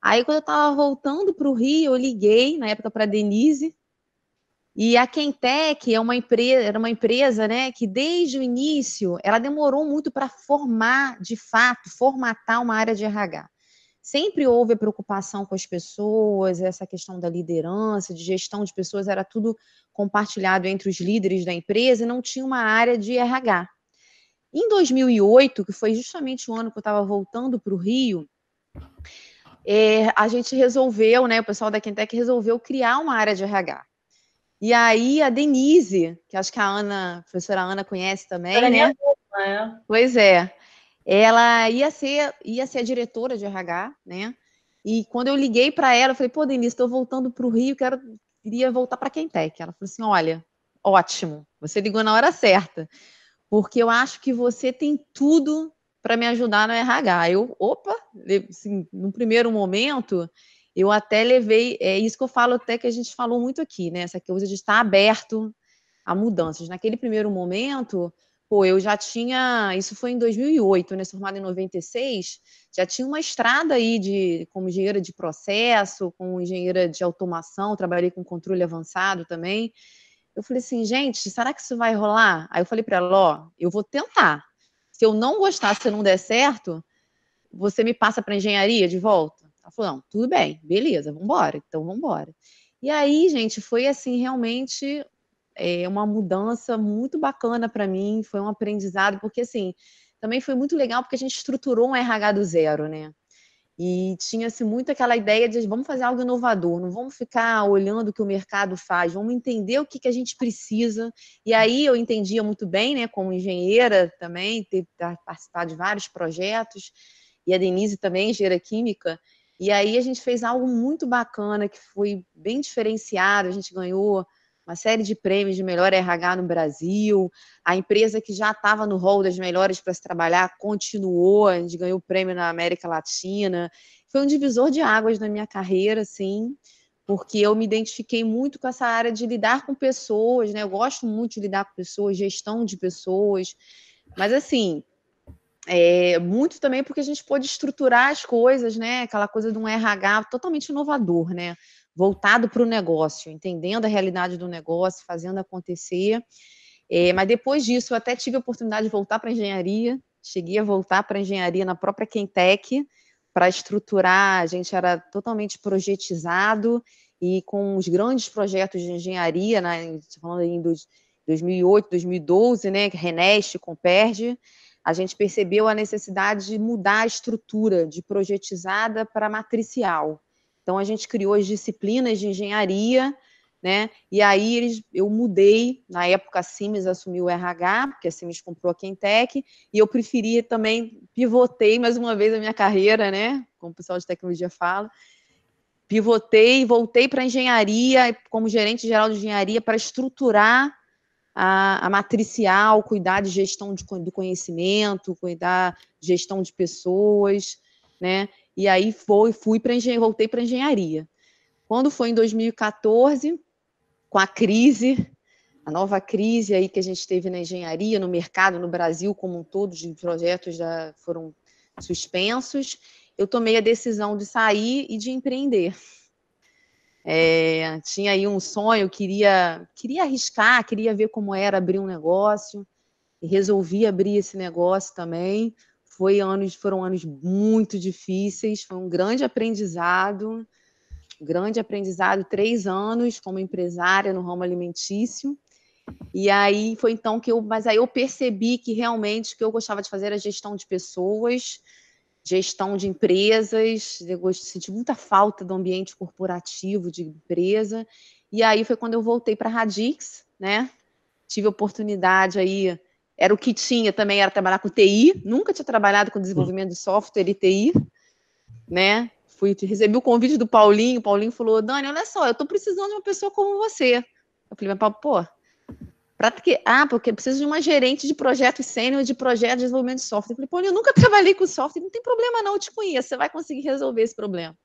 Speaker 3: Aí, quando eu estava voltando para o Rio, eu liguei, na época, para a Denise, e a Quentec era uma empresa, né, que desde o início, ela demorou muito para formar, de fato, formatar uma área de RH. Sempre houve a preocupação com as pessoas, essa questão da liderança, de gestão de pessoas, era tudo compartilhado entre os líderes da empresa e não tinha uma área de RH. Em 2008, que foi justamente o ano que eu estava voltando para o Rio, a gente resolveu, né, o pessoal da Quentec resolveu criar uma área de RH. E aí a Denise, que acho que a professora Ana conhece também, né? Pois é. Ela ia ser a diretora de RH, né? E quando eu liguei para ela, eu falei, pô, Denise, estou voltando para o Rio, queria voltar para a Quentec. Ela falou assim, olha, ótimo, você ligou na hora certa, porque eu acho que você tem tudo para me ajudar no RH. Assim, no primeiro momento, eu até levei, é isso que eu falo até que a gente falou muito aqui, né? Essa coisa de estar aberto a mudanças. Naquele primeiro momento, eu já tinha, isso foi em 2008, né? Formada em 96, já tinha uma estrada aí como engenheira de processo, como engenheira de automação, trabalhei com controle avançado também. Eu falei assim, gente, será que isso vai rolar? Aí eu falei para ela, eu vou tentar. Se eu não gostar, se não der certo, você me passa para engenharia de volta? Ela falou, não, tudo bem, beleza, vamos embora, então vamos embora. E aí, gente, foi assim, realmente uma mudança muito bacana para mim, foi um aprendizado, porque assim, também foi muito legal porque a gente estruturou um RH do zero, né? E tinha-se muito aquela ideia de vamos fazer algo inovador, não vamos ficar olhando o que o mercado faz, vamos entender o que a gente precisa. E aí eu entendia muito bem, né, como engenheira também, ter participado de vários projetos, e a Denise também, engenheira química. E aí a gente fez algo muito bacana, que foi bem diferenciado, a gente ganhou uma série de prêmios de melhor RH no Brasil, a empresa que já estava no hall das melhores para se trabalhar continuou, a gente ganhou o prêmio na América Latina. Foi um divisor de águas na minha carreira, sim, porque eu me identifiquei muito com essa área de lidar com pessoas, né? Eu gosto muito de lidar com pessoas, gestão de pessoas, mas assim, muito também porque a gente pôde estruturar as coisas, né? Aquela coisa de um RH totalmente inovador, né? Voltado para o negócio, entendendo a realidade do negócio, fazendo acontecer. Mas depois disso, eu até tive a oportunidade de voltar para a engenharia, cheguei a voltar para a engenharia na própria Quentec, para estruturar, a gente era totalmente projetizado, e com os grandes projetos de engenharia, né, falando aí em 2008, 2012, né, Renest, Comperj, a gente percebeu a necessidade de mudar a estrutura de projetizada para matricial. Então, a gente criou as disciplinas de engenharia, né? E aí eu mudei, na época a Siemens assumiu o RH, porque a Siemens comprou a Quentec, e eu preferi também, pivotei mais uma vez a minha carreira, né? Como o pessoal de tecnologia fala, pivotei e voltei para a engenharia, como gerente geral de engenharia, para estruturar a matricial, cuidar de gestão do conhecimento, cuidar de gestão de pessoas, né? E aí voltei para a engenharia. Quando foi em 2014, com a crise, a nova crise aí que a gente teve na engenharia, no mercado, no Brasil como um todo, os projetos já foram suspensos, eu tomei a decisão de sair e de empreender. Tinha aí um sonho, queria arriscar, queria ver como era abrir um negócio, e resolvi abrir esse negócio também. Foram anos muito difíceis, foi um grande aprendizado, 3 anos como empresária no ramo alimentício. E aí foi então mas aí eu percebi que realmente o que eu gostava de fazer era gestão de pessoas, gestão de empresas, eu senti muita falta do ambiente corporativo de empresa, e aí foi quando eu voltei para a Radix, né? Tive a oportunidade aí, era o que tinha também, era trabalhar com TI, nunca tinha trabalhado com desenvolvimento de software e TI, né? recebi o convite do Paulinho, o Paulinho falou, Dani, olha só, eu tô precisando de uma pessoa como você. Eu falei, mas pô, porque eu preciso de uma gerente de projetos sênior de projeto de desenvolvimento de software. Eu falei, Paulinho, eu nunca trabalhei com software, não tem problema não, eu te conheço, você vai conseguir resolver esse problema.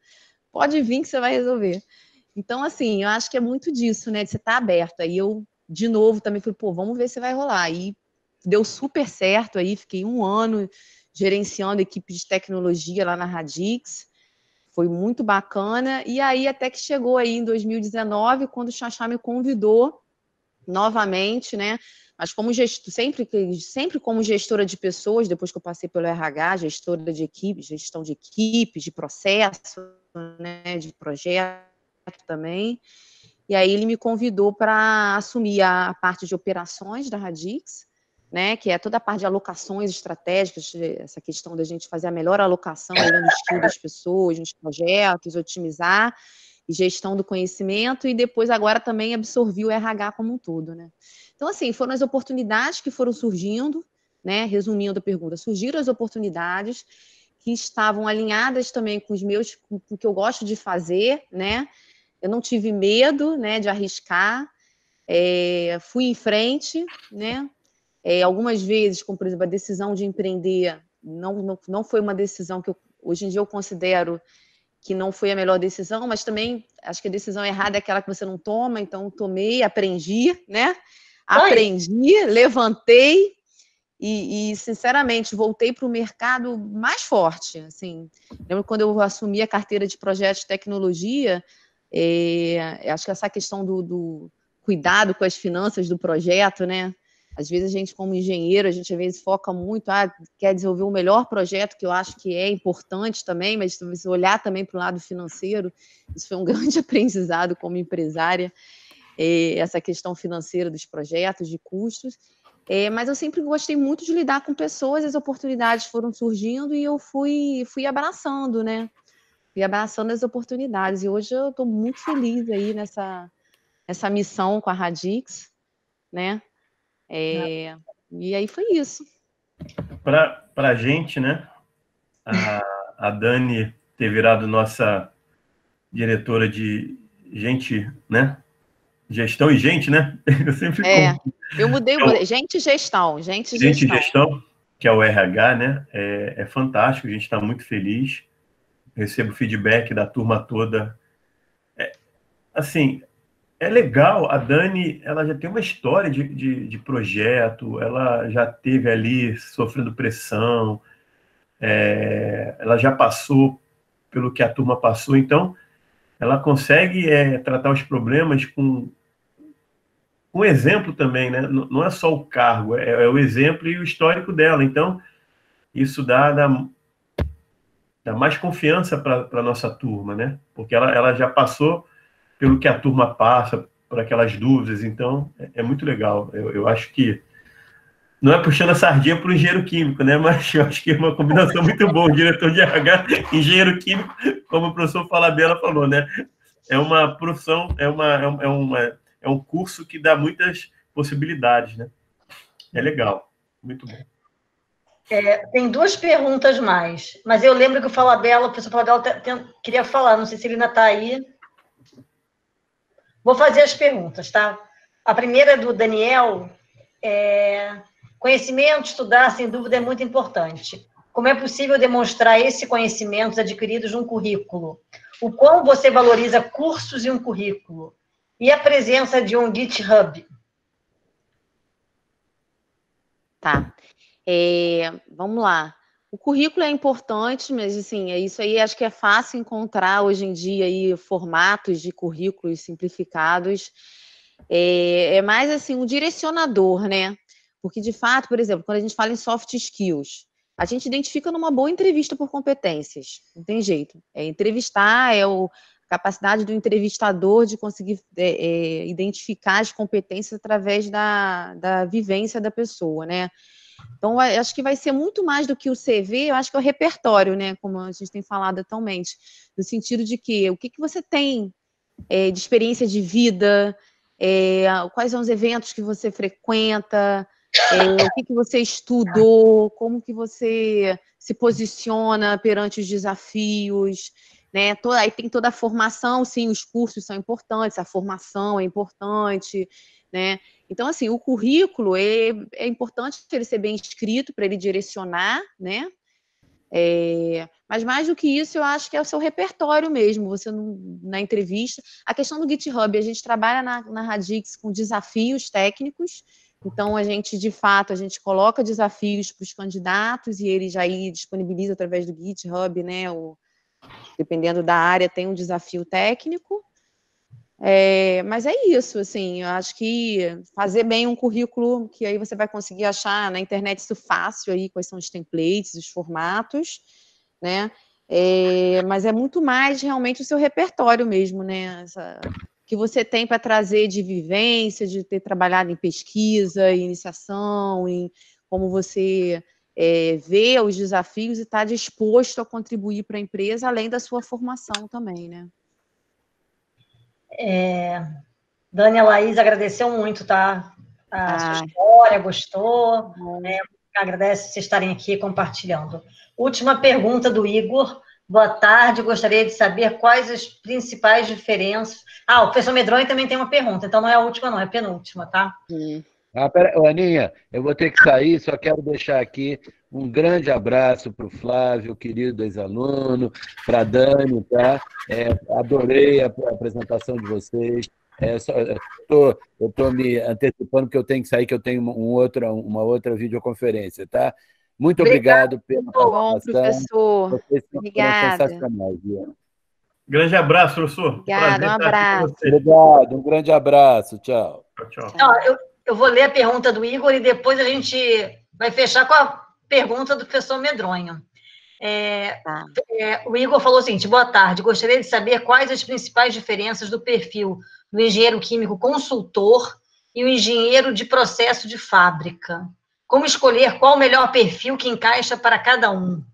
Speaker 3: Pode vir que você vai resolver. Então, assim, eu acho que é muito disso, né, de você estar aberto. Aí eu, de novo, também falei, pô, vamos ver se vai rolar. Aí deu super certo, aí fiquei 1 ano gerenciando a equipe de tecnologia lá na Radix, foi muito bacana, e aí até que chegou aí em 2019, quando o Xaxá me convidou novamente, né, mas como sempre como gestora de pessoas, depois que eu passei pelo RH, gestora de equipe, gestão de equipes, de processo, né, de projeto também, e aí ele me convidou para assumir a parte de operações da Radix, né, que é toda a parte de alocações estratégicas, essa questão da gente fazer a melhor alocação aí no skill das pessoas, nos projetos, otimizar, e gestão do conhecimento, e depois agora também absorvi o RH como um todo, né. Então, assim, foram as oportunidades que foram surgindo, né, resumindo a pergunta, surgiram as oportunidades que estavam alinhadas também com com o que eu gosto de fazer, né, eu não tive medo, né, de arriscar, fui em frente, né, algumas vezes, como por exemplo a decisão de empreender, não foi uma decisão que hoje em dia eu considero que não foi a melhor decisão, mas também acho que a decisão errada é aquela que você não toma, então tomei, aprendi, né? Aprendi, levantei e sinceramente, voltei para o mercado mais forte, assim. Lembro quando eu assumi a carteira de projetos de tecnologia, acho que essa questão do cuidado com as finanças do projeto, né? Às vezes a gente, como engenheiro, a gente às vezes foca muito, quer desenvolver o melhor projeto, que eu acho que é importante também, mas se olhar também para o lado financeiro, isso foi um grande aprendizado como empresária, essa questão financeira dos projetos, de custos. Mas eu sempre gostei muito de lidar com pessoas, as oportunidades foram surgindo e eu fui abraçando, né? Fui abraçando as oportunidades. E hoje eu estou muito feliz aí nessa missão com a Radix, né? E aí foi isso.
Speaker 2: Para a gente, né? A Dani ter virado nossa diretora de gente, né? Gestão e gente, né? Eu sempre
Speaker 3: eu mudei gente e gestão,
Speaker 2: gente e gestão, que é o RH, né? É fantástico, a gente está muito feliz. Recebo feedback da turma toda. Assim, é legal, a Dani, ela já tem uma história de projeto, ela já teve ali sofrendo pressão, ela já passou pelo que a turma passou, então ela consegue tratar os problemas com exemplo também, né? Não é só o cargo, é o exemplo e o histórico dela, então isso dá mais confiança para a nossa turma, né? Porque ela já passou pelo que a turma passa, por aquelas dúvidas, então é muito legal. Eu acho que, não é puxando a sardinha para o engenheiro químico, né? Mas eu acho que é uma combinação muito boa, o diretor de RH, engenheiro químico, como o professor Falabella falou, né? É uma profissão, é um curso que dá muitas possibilidades, né? É legal, muito bom.
Speaker 1: Tem 2 perguntas mais, mas eu lembro que o professor Falabella queria falar, não sei se ele ainda está aí. Vou fazer as perguntas, tá? A primeira é do Daniel. Conhecimento, estudar, sem dúvida, é muito importante. Como é possível demonstrar esse conhecimento adquiridos num currículo? O quão você valoriza cursos em um currículo? E a presença de um GitHub?
Speaker 3: Tá. Vamos lá. O currículo é importante, mas assim, isso aí acho que é fácil encontrar hoje em dia aí formatos de currículos simplificados. É mais assim um direcionador, né? Porque de fato, por exemplo, quando a gente fala em soft skills, a gente identifica numa boa entrevista por competências, não tem jeito. Entrevistar a capacidade do entrevistador de conseguir identificar as competências através da vivência da pessoa, né? Então, acho que vai ser muito mais do que o CV, eu acho que é o repertório, né? Como a gente tem falado atualmente, no sentido de que o que você tem de experiência de vida, quais são os eventos que você frequenta, o que você estudou, como que você se posiciona perante os desafios. né? Aí tem toda a formação, sim, os cursos são importantes, a formação é importante, né? Então, assim, o currículo é importante ele ser bem escrito para ele direcionar, né? Mas mais do que isso, eu acho que é o seu repertório mesmo, você na entrevista. A questão do GitHub, a gente trabalha na Radix com desafios técnicos, então a gente, de fato, a gente coloca desafios para os candidatos e eles aí disponibiliza através do GitHub, né? Dependendo da área, tem um desafio técnico. Mas é isso, assim, eu acho que fazer bem um currículo, que aí você vai conseguir achar na internet isso fácil, aí, quais são os templates, os formatos, né? Mas é muito mais realmente o seu repertório mesmo, né? Que você tem para trazer de vivência, de ter trabalhado em pesquisa, em iniciação, em como você vê os desafios e está disposto a contribuir para a empresa, além da sua formação também, né?
Speaker 1: Dani e a Laís agradeceu muito, tá? A sua história, gostou. Agradece vocês estarem aqui compartilhando. Última pergunta do Igor. Boa tarde, gostaria de saber quais as principais diferenças... o professor Medronho também tem uma pergunta, então não é a última não, é a penúltima, tá?
Speaker 5: Aninha, eu vou ter que sair, só quero deixar aqui um grande abraço para o Flávio, querido ex-aluno, para a Dani, tá? Adorei a apresentação de vocês. Eu estou me antecipando que eu tenho que sair, que eu tenho uma outra videoconferência, tá? Muito obrigado pela
Speaker 3: participação. Bom, professor.
Speaker 5: Vocês
Speaker 3: Obrigada.
Speaker 5: Sensacionais, Ian.
Speaker 2: Grande abraço, professor.
Speaker 3: Obrigada, um abraço.
Speaker 5: Obrigado, um grande abraço. Tchau.
Speaker 2: Tchau.
Speaker 1: Eu vou ler a pergunta do Igor e depois a gente vai fechar com a pergunta do professor Medronho. O Igor falou o seguinte: boa tarde, gostaria de saber quais as principais diferenças do perfil do engenheiro químico consultor e o engenheiro de processo de fábrica. Como escolher qual o melhor perfil que encaixa para cada um?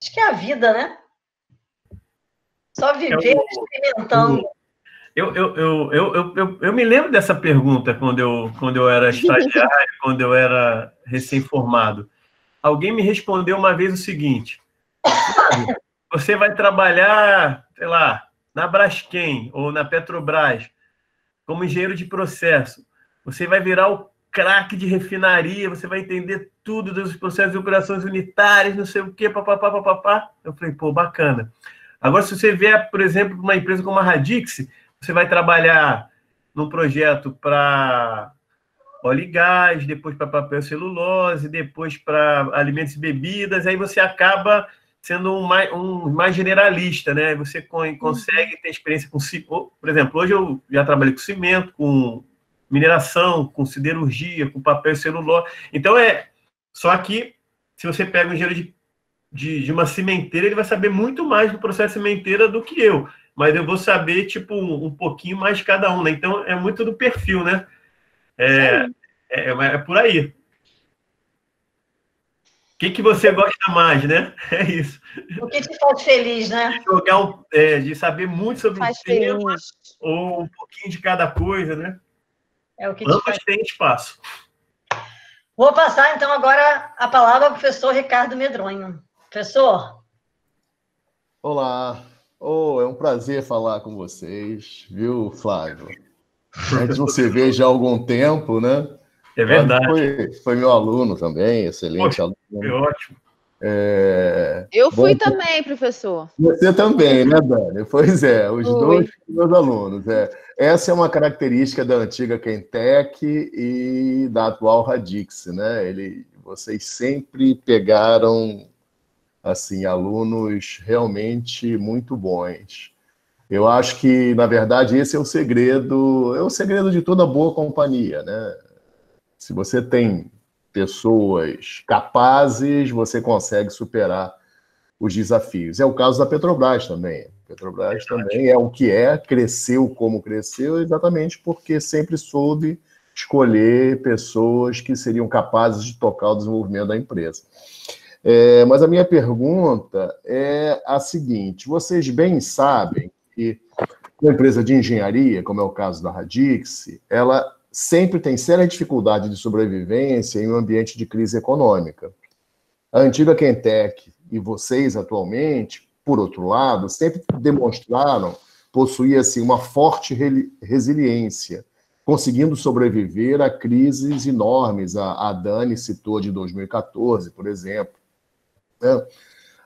Speaker 1: Acho que é a vida, né? Só viver experimentando.
Speaker 2: Eu me lembro dessa pergunta quando eu era estagiário, quando eu era recém-formado. Alguém me respondeu uma vez o seguinte: você vai trabalhar, sei lá, na Braskem ou na Petrobras como engenheiro de processo. Você vai virar o craque de refinaria, você vai entender tudo dos processos de operações unitárias, não sei o quê, papapá. Eu falei, pô, bacana. Agora, se você vier, por exemplo, uma empresa como a Radix, você vai trabalhar num projeto para óleo e gás, depois para papel e celulose, depois para alimentos e bebidas, aí você acaba sendo um mais generalista, né? Você consegue ter experiência com... Por exemplo, hoje eu já trabalhei com cimento, com mineração, com siderurgia, com papel e celulose. Então, só que, se você pega um engenheiro de uma cimenteira, ele vai saber muito mais do processo cimenteira do que eu. Mas eu vou saber, tipo, um pouquinho mais de cada um, né? Então, é muito do perfil, né? É por aí. O que você gosta mais, né? É isso.
Speaker 1: O que te faz feliz, né?
Speaker 2: De saber muito sobre o tema, ou um pouquinho de cada coisa, né? Ambos têm espaço.
Speaker 1: Vou passar, então, agora a palavra ao professor Ricardo Medronho. Professor.
Speaker 7: Olá. É um prazer falar com vocês, viu, Flávio? A gente não se vê já há algum tempo, né?
Speaker 2: É verdade.
Speaker 7: Foi meu aluno também, excelente aluno.
Speaker 2: Foi ótimo.
Speaker 3: Eu fui também, professor.
Speaker 7: Você também, né, Dani? Pois é, os dois meus alunos. Essa é uma característica da antiga Quentec e da atual Radix, né? Vocês sempre pegaram assim, alunos realmente muito bons. Eu acho que, na verdade, esse é o segredo de toda boa companhia, né? Se você tem pessoas capazes, você consegue superar os desafios. É o caso da Petrobras também. A Petrobras também é o que cresceu como cresceu, exatamente porque sempre soube escolher pessoas que seriam capazes de tocar o desenvolvimento da empresa. Mas a minha pergunta é a seguinte: vocês bem sabem que uma empresa de engenharia, como é o caso da Radix, ela sempre tem séria dificuldade de sobrevivência em um ambiente de crise econômica. A antiga Quentec e vocês atualmente, por outro lado, sempre demonstraram possuir assim, uma forte resiliência, conseguindo sobreviver a crises enormes. A Dani citou de 2014, por exemplo. Né?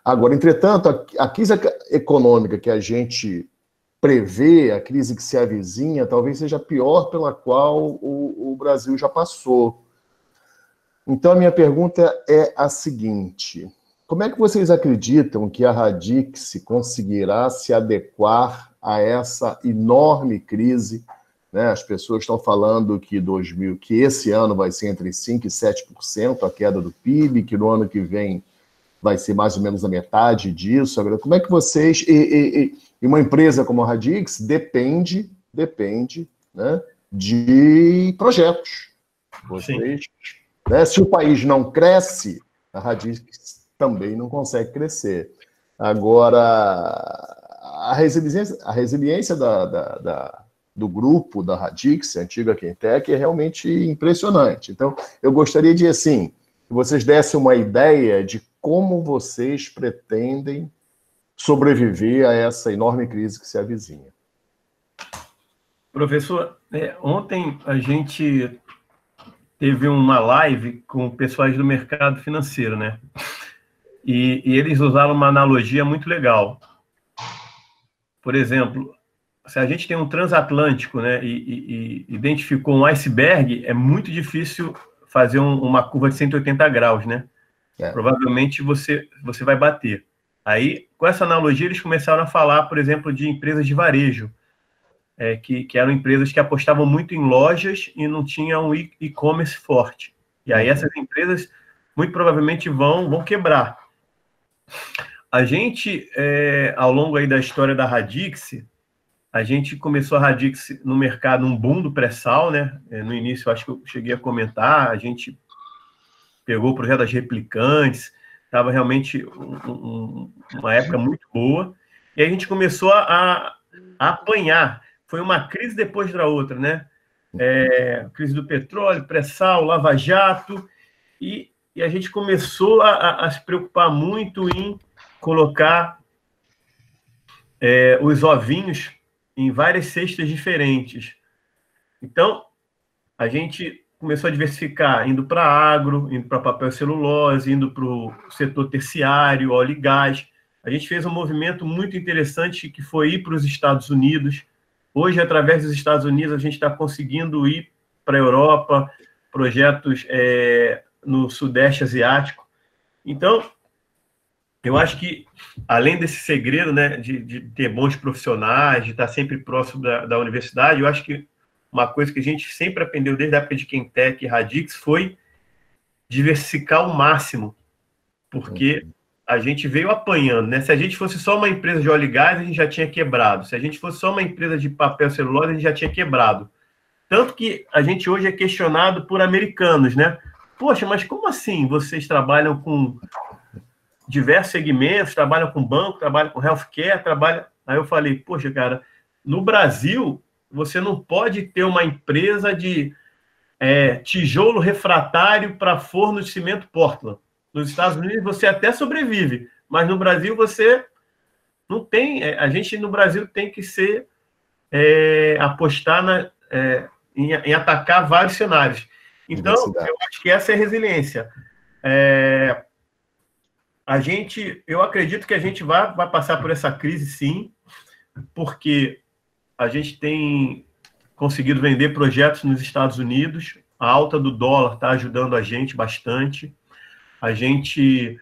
Speaker 7: Agora, entretanto, a crise econômica que a gente prevê, a crise que se avizinha, talvez seja a pior pela qual o Brasil já passou. Então, a minha pergunta é a seguinte: como é que vocês acreditam que a Radix conseguirá se adequar a essa enorme crise? Né? As pessoas estão falando que esse ano vai ser entre 5% e 7% a queda do PIB, que no ano que vem vai ser mais ou menos a metade disso. Agora, como é que vocês... E uma empresa como a Radix depende, né, de projetos. Vocês, né, se o país não cresce, a Radix também não consegue crescer. Agora, a resiliência do grupo da Radix, a antiga Quentec, é realmente impressionante. Então, eu gostaria de, assim, que vocês dessem uma ideia de como vocês pretendem sobreviver a essa enorme crise que se avizinha.
Speaker 2: Professor, ontem a gente teve uma live com pessoais do mercado financeiro, né? E eles usaram uma analogia muito legal. Por exemplo, se a gente tem um transatlântico, né, e identificou um iceberg, é muito difícil fazer uma curva de 180 graus, né? Provavelmente você vai bater. Aí, com essa analogia, eles começaram a falar, por exemplo, de empresas de varejo, que eram empresas que apostavam muito em lojas e não tinham um e-commerce forte. E aí essas empresas, muito provavelmente, vão quebrar. A gente, ao longo aí da história da Radix, a gente começou a Radix no mercado, um boom do pré-sal, né? No início, acho que eu cheguei a comentar, a gente pegou o projeto das replicantes, estava realmente uma época muito boa, e a gente começou a apanhar. Foi uma crise depois da outra, né? Crise do petróleo, pré-sal, lava-jato, e a gente começou a se preocupar muito em colocar os ovinhos em várias cestas diferentes. Então, a gente começou a diversificar, indo para agro, indo para papel e celulose, indo para o setor terciário, óleo e gás. A gente fez um movimento muito interessante que foi ir para os Estados Unidos. Hoje, através dos Estados Unidos, a gente está conseguindo ir para a Europa, projetos no Sudeste Asiático. Então, eu acho que, além desse segredo, né, de ter bons profissionais, de estar sempre próximo da universidade, eu acho que uma coisa que a gente sempre aprendeu desde a época de Quentec e Radix foi diversificar ao máximo, porque a gente veio apanhando, né? Se a gente fosse só uma empresa de óleo e gás, a gente já tinha quebrado. Se a gente fosse só uma empresa de papel e celulose, a gente já tinha quebrado. Tanto que a gente hoje é questionado por americanos, né? Poxa, mas como assim vocês trabalham com diversos segmentos, trabalham com banco, trabalham com healthcare, trabalham... Aí eu falei, poxa, cara, no Brasil, você não pode ter uma empresa de tijolo refratário para forno de cimento Portland. Nos Estados Unidos você até sobrevive, mas no Brasil você não tem... a gente no Brasil tem que apostar em atacar vários cenários. Então, eu acho que essa é a resiliência. Eu acredito que a gente vai passar por essa crise, sim, porque a gente tem conseguido vender projetos nos Estados Unidos, a alta do dólar está ajudando a gente bastante. A gente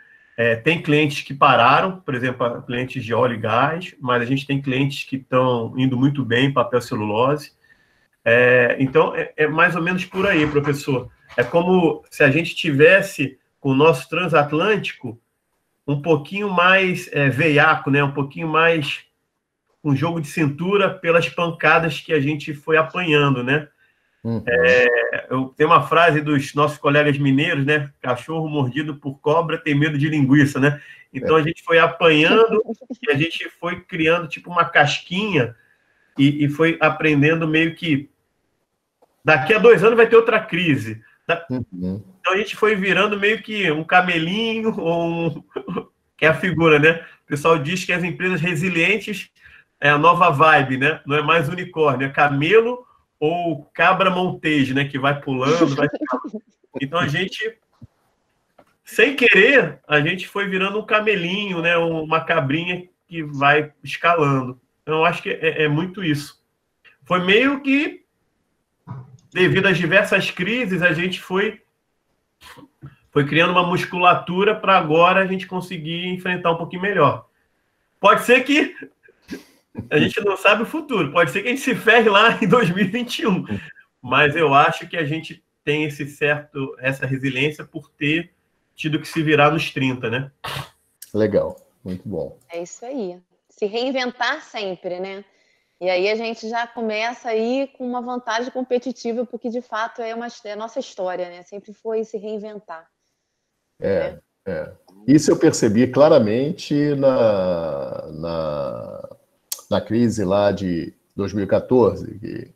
Speaker 2: tem clientes que pararam, por exemplo, clientes de óleo e gás, mas a gente tem clientes que estão indo muito bem em papel celulose. Então, é mais ou menos por aí, professor. É como se a gente tivesse com o nosso transatlântico um pouquinho mais veiaco, né? Um pouquinho mais um jogo de cintura pelas pancadas que a gente foi apanhando, né? Eu tenho uma frase dos nossos colegas mineiros, né? Cachorro mordido por cobra tem medo de linguiça, né? Então a gente foi apanhando e a gente foi criando tipo uma casquinha e foi aprendendo meio que daqui a 2 anos vai ter outra crise. Então a gente foi virando meio que um camelinho ou que é a figura, né? O pessoal diz que as empresas resilientes é a nova vibe, né? Não é mais unicórnio, é camelo ou cabra montês, né? Que vai pulando, vai... Então, a gente, sem querer, a gente foi virando um camelinho, né? Uma cabrinha que vai escalando. Então, eu acho que é muito isso. Foi meio que, devido às diversas crises, a gente foi criando uma musculatura para agora a gente conseguir enfrentar um pouquinho melhor. Pode ser que a gente não sabe o futuro, pode ser que a gente se ferre lá em 2021, mas eu acho que a gente tem essa resiliência por ter tido que se virar nos 30, né?
Speaker 7: Legal, muito bom.
Speaker 3: É isso aí. Se reinventar sempre, né? E aí a gente já começa aí com uma vantagem competitiva, porque de fato é a nossa história, né? Sempre foi se reinventar.
Speaker 7: Isso eu percebi claramente na crise lá de 2014, que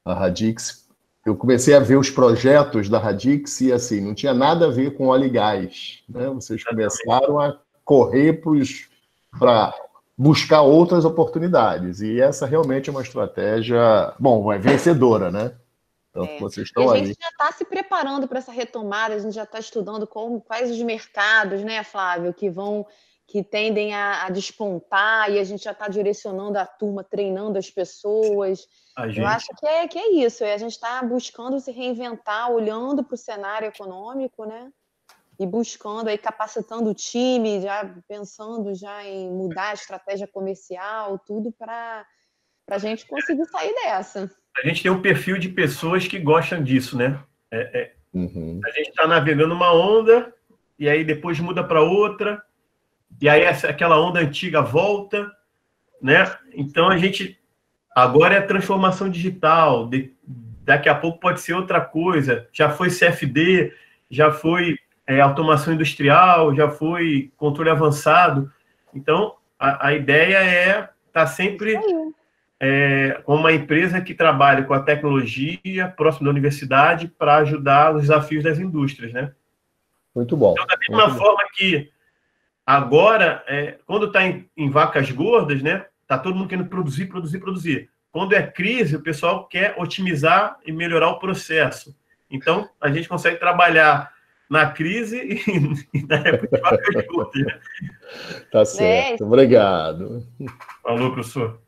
Speaker 7: a Radix, eu comecei a ver os projetos da Radix e assim, não tinha nada a ver com óleo e gás, né? Vocês começaram a correr para buscar outras oportunidades, e essa realmente é uma estratégia, bom, é vencedora, né? Então, vocês estão
Speaker 3: a
Speaker 7: aí.
Speaker 3: gente já está se preparando para essa retomada, a gente já está estudando quais os mercados, né, Flávio, que tendem a despontar, e a gente já está direcionando a turma, treinando as pessoas. Eu acho que é isso, a gente está buscando se reinventar, olhando para o cenário econômico, né? E buscando aí, capacitando o time, já pensando já em mudar a estratégia comercial, tudo para a gente conseguir sair dessa.
Speaker 2: A gente tem um perfil de pessoas que gostam disso, né? A gente está navegando uma onda, e aí depois muda para outra, e aí aquela onda antiga volta, né? Então a gente... Agora é transformação digital, daqui a pouco pode ser outra coisa. Já foi CFD, já foi automação industrial, já foi controle avançado. Então, a ideia é estar sempre com uma empresa que trabalha com a tecnologia próximo da universidade para ajudar os desafios das indústrias, né?
Speaker 7: Muito bom.
Speaker 2: Então, da mesma forma que agora, quando está em vacas gordas, né? Está todo mundo querendo produzir. Quando é crise, o pessoal quer otimizar e melhorar o processo. Então, a gente consegue trabalhar na crise e na época de vacas gordas.
Speaker 7: Tá certo. Obrigado.
Speaker 2: Falou, professor.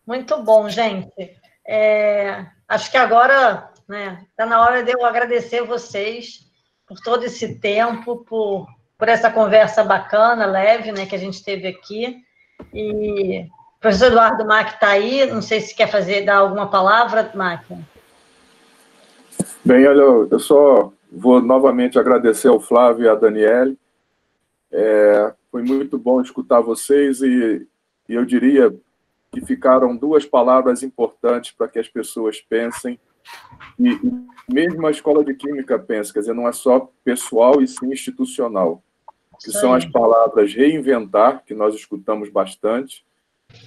Speaker 1: Muito bom, gente. Acho que agora está na hora de eu agradecer vocês por todo esse tempo, por essa conversa bacana, leve, né, que a gente teve aqui. E o professor Eduardo Mack está aí, não sei se quer dar alguma palavra, Mack.
Speaker 8: Bem, olha, eu só vou novamente agradecer ao Flávio e à Daniele. Foi muito bom escutar vocês e eu diria que ficaram duas palavras importantes para que as pessoas pensem, e mesmo a Escola de Química pensa, quer dizer, não é só pessoal e sim institucional, que são as palavras reinventar, que nós escutamos bastante,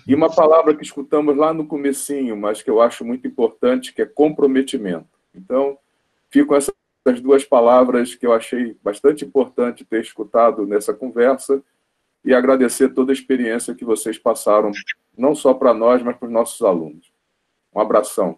Speaker 8: e uma palavra que escutamos lá no comecinho, mas que eu acho muito importante, que é comprometimento. Então, ficam essas duas palavras que eu achei bastante importante ter escutado nessa conversa, e agradecer toda a experiência que vocês passaram, não só para nós, mas para os nossos alunos. Um abração.